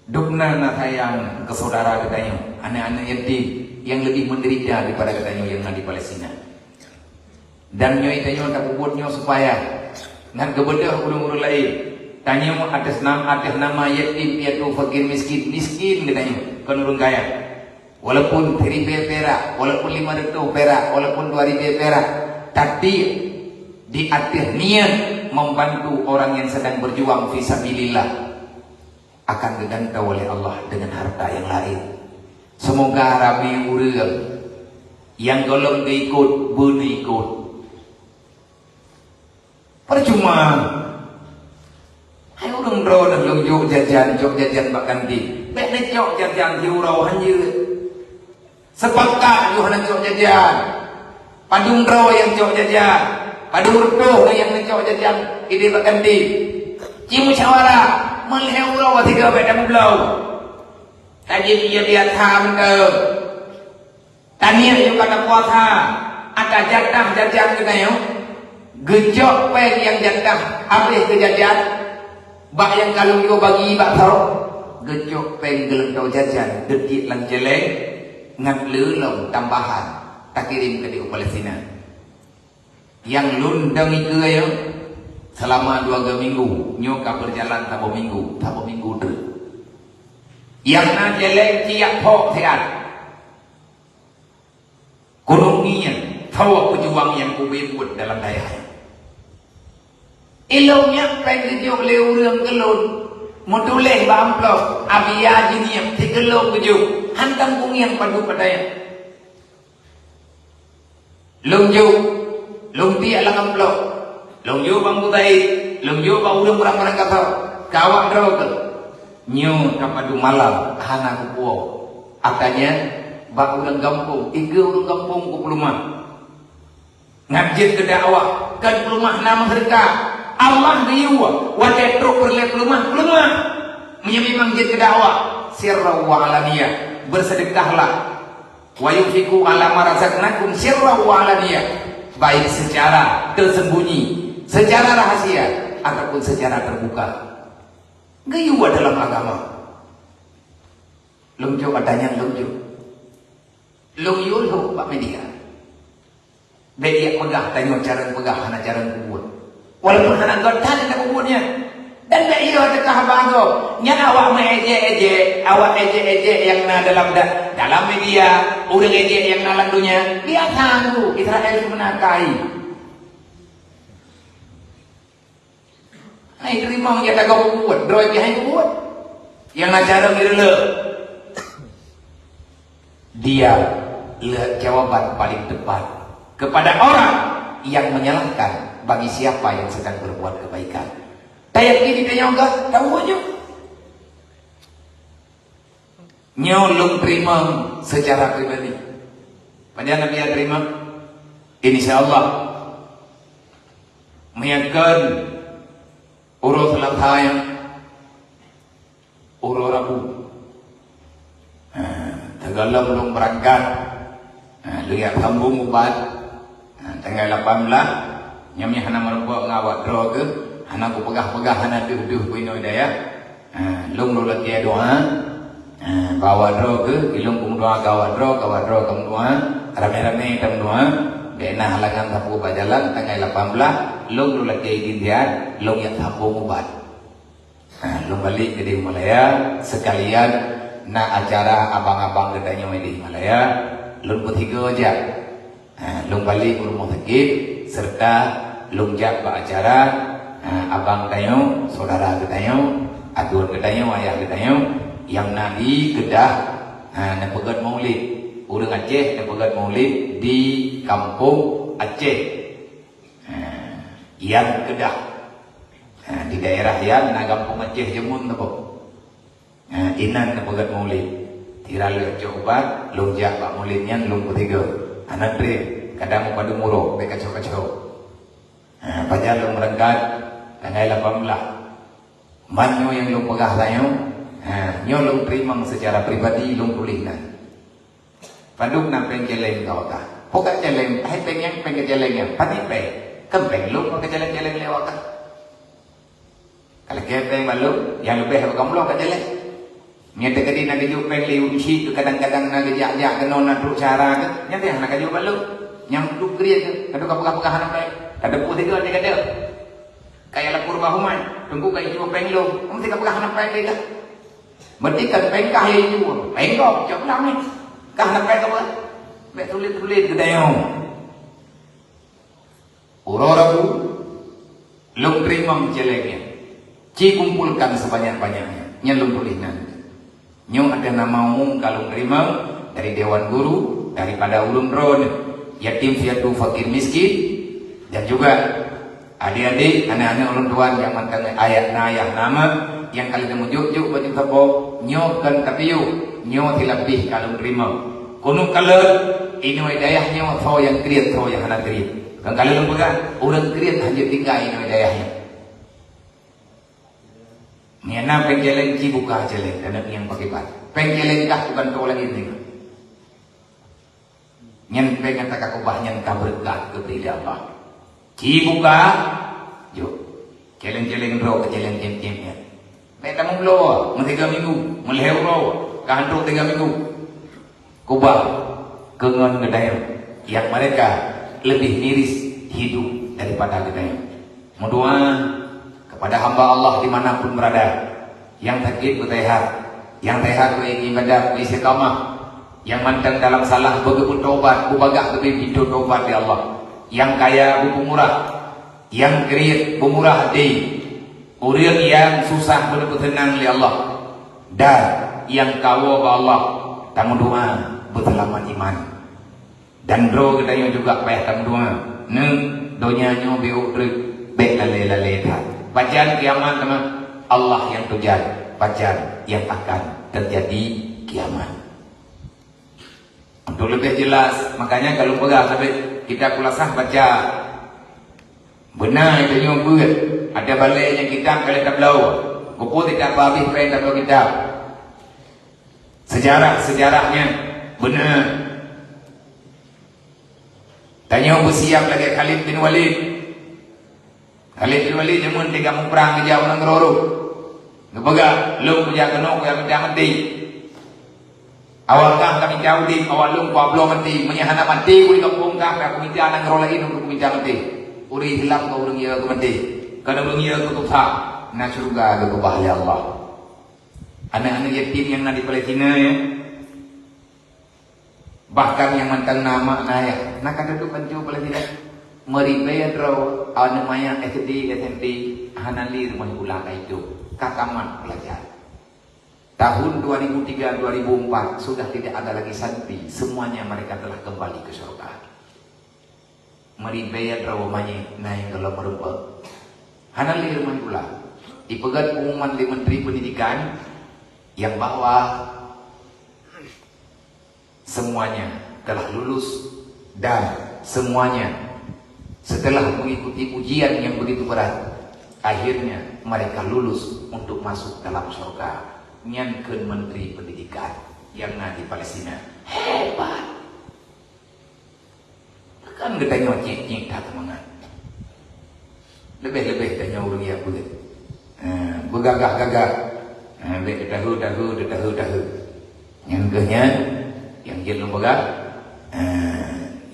Dukna na sayang ke saudara katanya, anak-anak yatim yang lebih menderita daripada katanya yang di Palestina. Dan nyo itanyo tak bubutnya supaya ngan kebedah urung-urung lain. Tanya mo atas nama yatim piatu fakir miskin katanya, kan urung kaya. Walaupun 3.000 perak, walaupun 500 perak, walaupun 2.000 perak, tapi di atas niat membantu orang yang sedang berjuang fisabilillah akan digantau oleh Allah dengan harta yang lain. Semoga rabi urang yang golong diikut bun ikut. Percuma. Hai urang ro dah jok jajan bahkan di. Bek ne jok jajan di urau hanjir. Sepakat yo hanang jok jajan. Padung ro yang jok jajan. Padung ro yang jok jajan ide bahkan di. Cimu musyawarah melihat urau tiga bek dah belau. Tadi dia tham ke. Tania yo kata puasa. Ada jatah jajan kita yo. Gejok pen yang jatah habis ke jajan. Bak yang kalau yo bagi bak tau. Gejok pen gelentau jajan detik lang jeleng. Ngat lelong tambahan tak kirim ke di Palestina. Yang lundang itu ya selama 2 minggu nyoka berjalan tabo minggu tu. Yang na jeleng ciak pok sehat. Gunungnya tahu pejuang yang kubebut dalam daya. Ilmunya pengen leurang gelun. Mutuleh bamplok abia jiniam tigelong kejuk hantam kungian padu padaya lungju lungti ala amplok lungju bangku tai lungju bang urang orang kata kawak drogel nyu kapadu malam hana kupo akanya bak urang kampung tiga urang kampung ku pelumah ngajit ke dakwah kan pelumah nama mereka Allah diuwa wajah truk berlihat pelumah memang jadi dakwah sirra wa alaniyah bersedekahlah wa yunfiqu ala ma razaqnakum sirra wa alaniyah baik secara tersembunyi secara rahasia ataupun secara terbuka gayuwa dalam agama lungju adanya lungju Pak media dia pegah tanya cara pegah hana cara buat walaupun anak godan ada kuburnya dan tak iya dekah bago nya awak eje yang na dalam media urang eje yang na landunya dia tangguh Israel menakai hai terima yang ada kau buat droi dia buat yang acara mirle dia jawaban paling tepat kepada orang yang menyalahkan bagi siapa yang sedang berbuat kebaikan. Tayak kini dia enggak tahu aja. Nyolong terima secara pribadi. Pada Nabi terima, insyaallah meyakan urus latayang urus rabu. Tagalam belum berangkat. Lihat sambung ubat. Tanggal 18 nyami hana merupakan ngawat droga hana ku pegah-pegah hana duh ku ino daya lung lulat dia doa bawa droga ilung ku doa gawat droga kamu doa rame-rame tam doa Kena halangan tapu jalan tanggal 18 long lu lagi gintian long yang tapu ubat. Long balik ke di Himalaya sekalian na acara abang-abang gedanya di Himalaya long bertiga aja. Long balik ke rumah sakit serta long jak acara abang tayo, saudara tayo, aduan tayo, ayah tayo yang nadi Kedah na pegat maulid. Orang Aceh yang pegat maulid di kampung Aceh yang Kedah di daerah yang na kampung Aceh jemun tu inan yang pegat maulid tiral coba lonjak pak maulidnya long ketiga anak tre kadang pada muruk mereka kacau-kacau pada long merengkat tanggal 18 manyo yang long pegah tayo nyo long terima secara pribadi long tulisnan Paduk na pengkeleng kau ta. Poka keleng, hai pengen kelengnya. Pati pe, kempeng lu pakai keleng lewat ta. Kalau kempeng malu, yang lebih apa kamu lo pakai keleng. Nyata kadi nak keju peng liu isi kadang-kadang nak kejak kena nak terus cara ke. Nyata nak keju malu, yang tu kriat ke. Kadang kapal anak pe, kadang putih ke dia kata. Kayak lapor bahuman, tunggu kayak ju peng lu. Kamu tidak kapal anak pe dia. Mertikan peng kahai ju, peng kau jauh lama ni. Kah nak pakai apa? Mek tulis ke dayo. Urarabu long terima jeleknya. Ci kumpulkan sebanyak-banyaknya. Nya long tulisnan. Nyo ada nama umum kalau terima dari Dewan Guru, daripada ulun ron, yatim piatu fakir miskin dan juga adik-adik, anak-anak ulun tuan yang mantan ayah nama yang kalian mujuk-juk baju tapo nyo kan tapiu nyo tilapih kalau terima kuno kalau ini hidayahnya tho yang kriat tho yang anak kriat kan kalian pegang orang kriat hanya tinggal ini hidayahnya ni anak pengkeleng ci buka jelek anak yang pakai bat pengkeleng kah bukan tho lagi ni nyen pengen tak kubah nyen kaberkah ke tidak apa ci buka yuk keleng-keleng ro ke keleng-kelengnya mereka menglo mesti 3 minggu meleheu ro kahanduk 3 minggu kubah kengon gedaya yang mereka lebih miris hidup daripada gedaya. Mendoa kepada hamba Allah dimanapun berada yang sakit bersehat, yang sehat beribadah istiqamah, yang mantan dalam salah bergebut taubat, kubagak lebih hidup taubat di Allah, yang kaya bermurah, yang keriat bermurah hati, orang yang susah berdebat tenang oleh Allah, dan yang kawa ke Allah tamu doa berselamat iman dan bro kita juga payah tamu doa ne donya nyo biu bek lale bacaan kiamat teman Allah yang tujuan bacaan yang akan terjadi kiamat untuk lebih jelas makanya kalau pegang sampai kita kulasah baca benar itu nyo buat ada baliknya kita kalau tak belau kupu tidak habis pengen tak kita sejarahnya benar. Tanya bersiap lagi Khalid bin Walid. Khalid bin Walid jemun 3 perang ke jauh nang Roro. Ngebaga lu punya kena yang mati. Awal kang kami jauh di awal lu Pablo mati, menyahana mati uri kampung kang aku minta nang Roro lagi untuk minta mati. Uri hilang kau urang ya ke mati. Kana urang ya ke tusa na surga ke bahaya Allah. Anak-anak yatim yang ada di Palestina ya. Bahkan yang mantan nama naya nak ada tu pencu Palestina meribaya draw namanya SD SMP hanali rumah ulang itu kakaman pelajar tahun 2003 2004 sudah tidak ada lagi santri semuanya mereka telah kembali ke surga meribaya draw namanya naya kalau merupa hanali rumah ulang dipegat pengumuman di Menteri Pendidikan yang bahwa semuanya telah lulus dan semuanya setelah mengikuti ujian yang begitu berat akhirnya mereka lulus untuk masuk dalam surga. Nyankeun Menteri Pendidikan yang di Palestina hebat kan kita nyawa cik tak temangan lebih-lebih tanya orang yang boleh bergagah-gagah dahu yang kehnya yang dia lembaga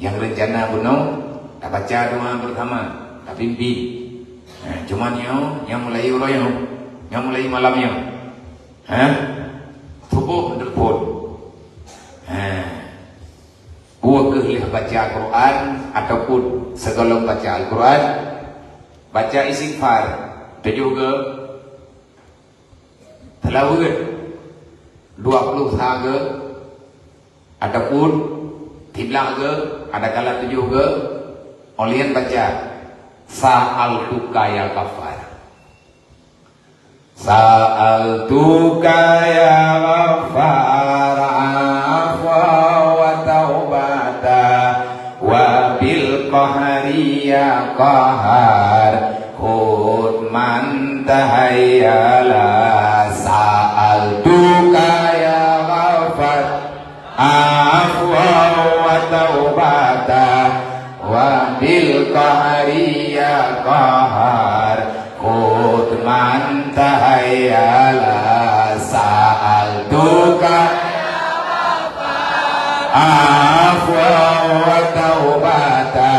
yang rencana bunuh tak baca doa bersama, tak pimpin. Cuman yang mulai uroyo, yang mulai malamnya, tubuh menelpon. Buat kehilah baca Al-Quran ataupun segolong baca Al-Quran, baca istighfar, dan juga telawud 20 sahaga ataupun tiblak ke, ada kala 7 ke, olian baca Sa'altuka ya Ghaffar. Sa'altuka ya Ghaffar afwa wa taubata wa bil qahri ya qahar khud man tahayyala. Sa'altuka ya Ghaffar afwa wa taubata wa bil qahri ya qahar khud man tahayyala. Sa'altuka afwa wa taubata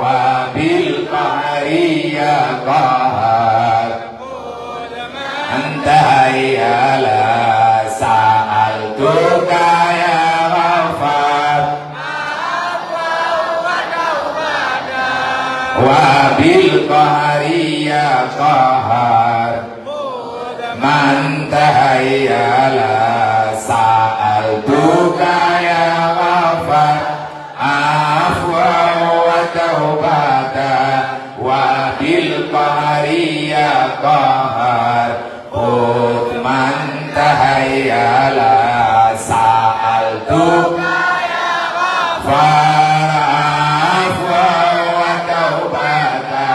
wa bil qahri ya qahar man tahayyala. Sa'altuka ya Ghaffar wa bil qahri ya qahar man tahayyala. Sa'altuka ya Ghaffar afwa wa taubata wa bil qahri ya qahar khud man tahayyala. Sa'altuka ya Ghaffar afwa wa taubata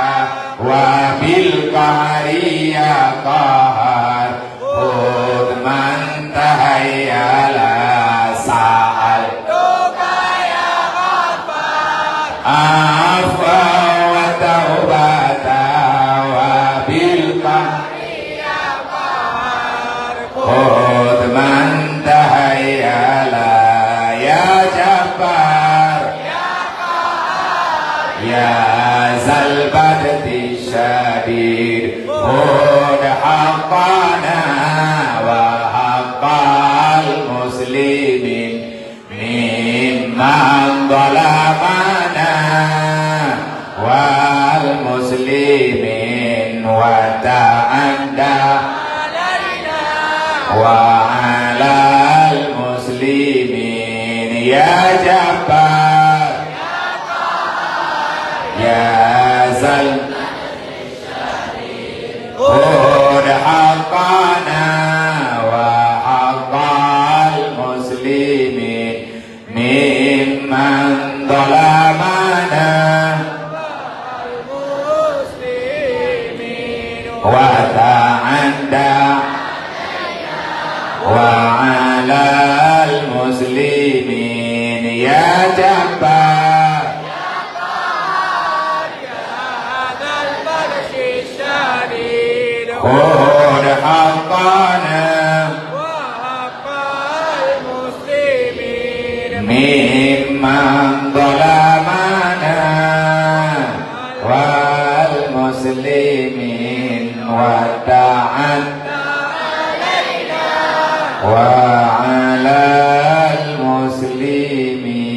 wa bil qahri ya qahar khud man tahayyala. Sa'altuka ya Ghaffar afwa wa taubata wa bil qahri ya qahar khud man tahayyala. Ya Jabbar ya zal badri syadid khud haqqana wa haqqal muslimin mimman zalamana wal muslimin wa ta'anda wa alal muslimin. Ya Jabbar ya zal khud haqqana wa haqqal muslimin mimman zalamana wa ta'anda wa alal muslimin. Ya Jabbar khud haqqana mimman zalamana wal muslimin wa ta'anda wa alal muslimin.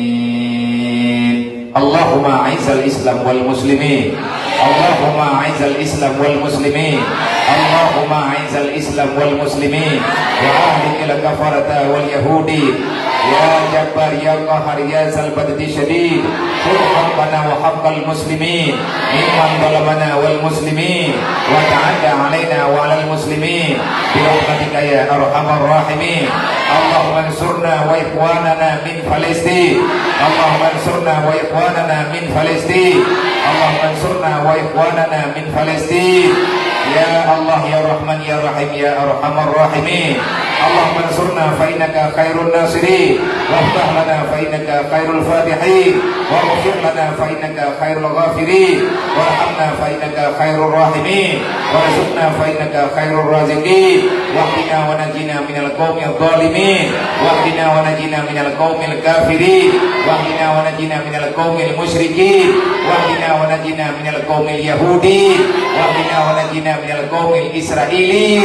Allahumma a'izzal Islam wal muslimin. Allahumma a'izzal Islam wal muslimin. Allahumma a'izzal Islam wal muslimin wa ahlikil kafarata wal yahudi. Ya Jabbar ya Qahar ya zal badri syadid khud haqqana wa haqqal muslimin mimman zalamana wal muslimin wa ta'adda alaina wa alal muslimin bi rahmatika ya arhamar rahimin. Allahumma ansurna wa ikhwanana min Palestin. Allahumma ansurna wa ikhwanana min Palestin. Allahumma ansurna wa ikhwanana min Palestin. Ya Allah ya Rahman ya Rahim ya arhamar rahimin. اللهم انصرنا فإنك خير الناصرين وافتح لنا فإنك خير الفاتحين واغفر لنا فإنك خير الغافرين وارحمنا فإنك خير الراحمين وارزقنا فإنك خير الرازقين واهدنا ونجنا من القوم الظالمين واهدنا ونجنا من القوم الكافرين واهدنا ونجنا من القوم المشركين واهدنا ونجنا من القوم اليهودين واهدنا ونجنا من القوم الإسرائيليين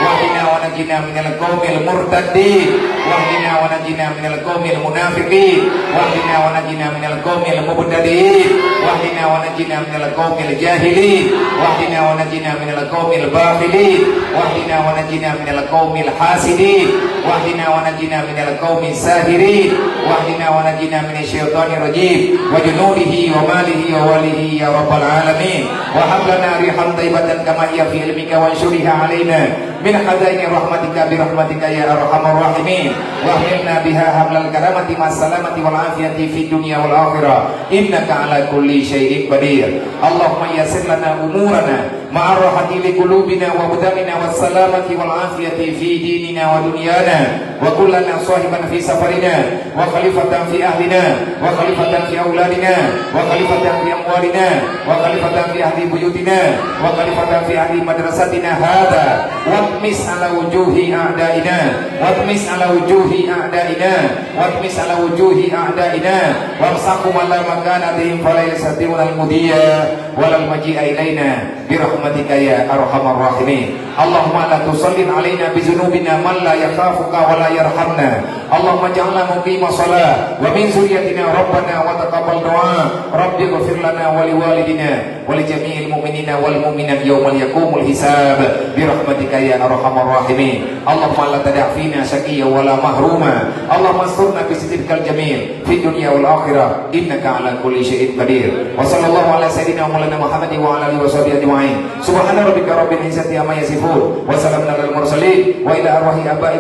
واهدنا ونجنا من القوم المرتدين واهدنا ونجنا من القوم المنافقين واهدنا ونجنا من القوم المبتدئين واهدنا ونجنا من القوم الجاهلين واهدنا ونجنا من القوم الباخلين واهدنا ونجنا من القوم الحاسدين واهدنا ونجنا من القوم الساهرين واهدنا ونجنا من الشيطان الرجيم وجنوده وماله ووله يا رب العالمين وهب لنا ريحا طيبة كما هي في علمك وانشرها علينا من خزائن رحمتك برحمتك يا أرحم الراحمين واحملنا بها حمل الكرامة مع السلامة والعافية في الدنيا والآخرة إنك على كل شيء قدير اللهم يسر لنا أمورنا مع الراحة لقلوبنا وبدننا والسلامة والعافية في ديننا ودنيانا وكلنا صاحبا في سفرنا وخليفة في أهلنا وخليفة في أولادنا وخليفة في أموالنا وخليفة في أهل بيوتنا وخليفة في أهل مدرستنا هذا واطمس على وجوه أعدائنا واطمس على وجوه أعدائنا واطمس على وجوه أعدائنا وامسحهم على مكانتهم فلا يستطيعون المضي ولا المجيء إلينا برحمتك يا أرحم الراحمين اللهم لا تسلط علينا بذنوبنا من لا يخافك ولا يرحمنا اللهم اجعلنا مقيم صلاة ومن ذريتنا ربنا وتقبل دعاء رب اغفر لنا ولوالدنا ولجميع المؤمنين والمؤمنات يوم يقوم الحساب برحمتك يا أرحم الراحمين اللهم لا تدع فينا شقيا ولا محروما اللهم استرنا بسترك الجميل في الدنيا والآخرة إنك على كل شيء قدير وصلى الله على سيدنا مولانا محمد وعلى آله وصحبه أجمعين سبحان ربك رب العزة عما يصفون وسلام على المرسلين وإلى أرواح آبائنا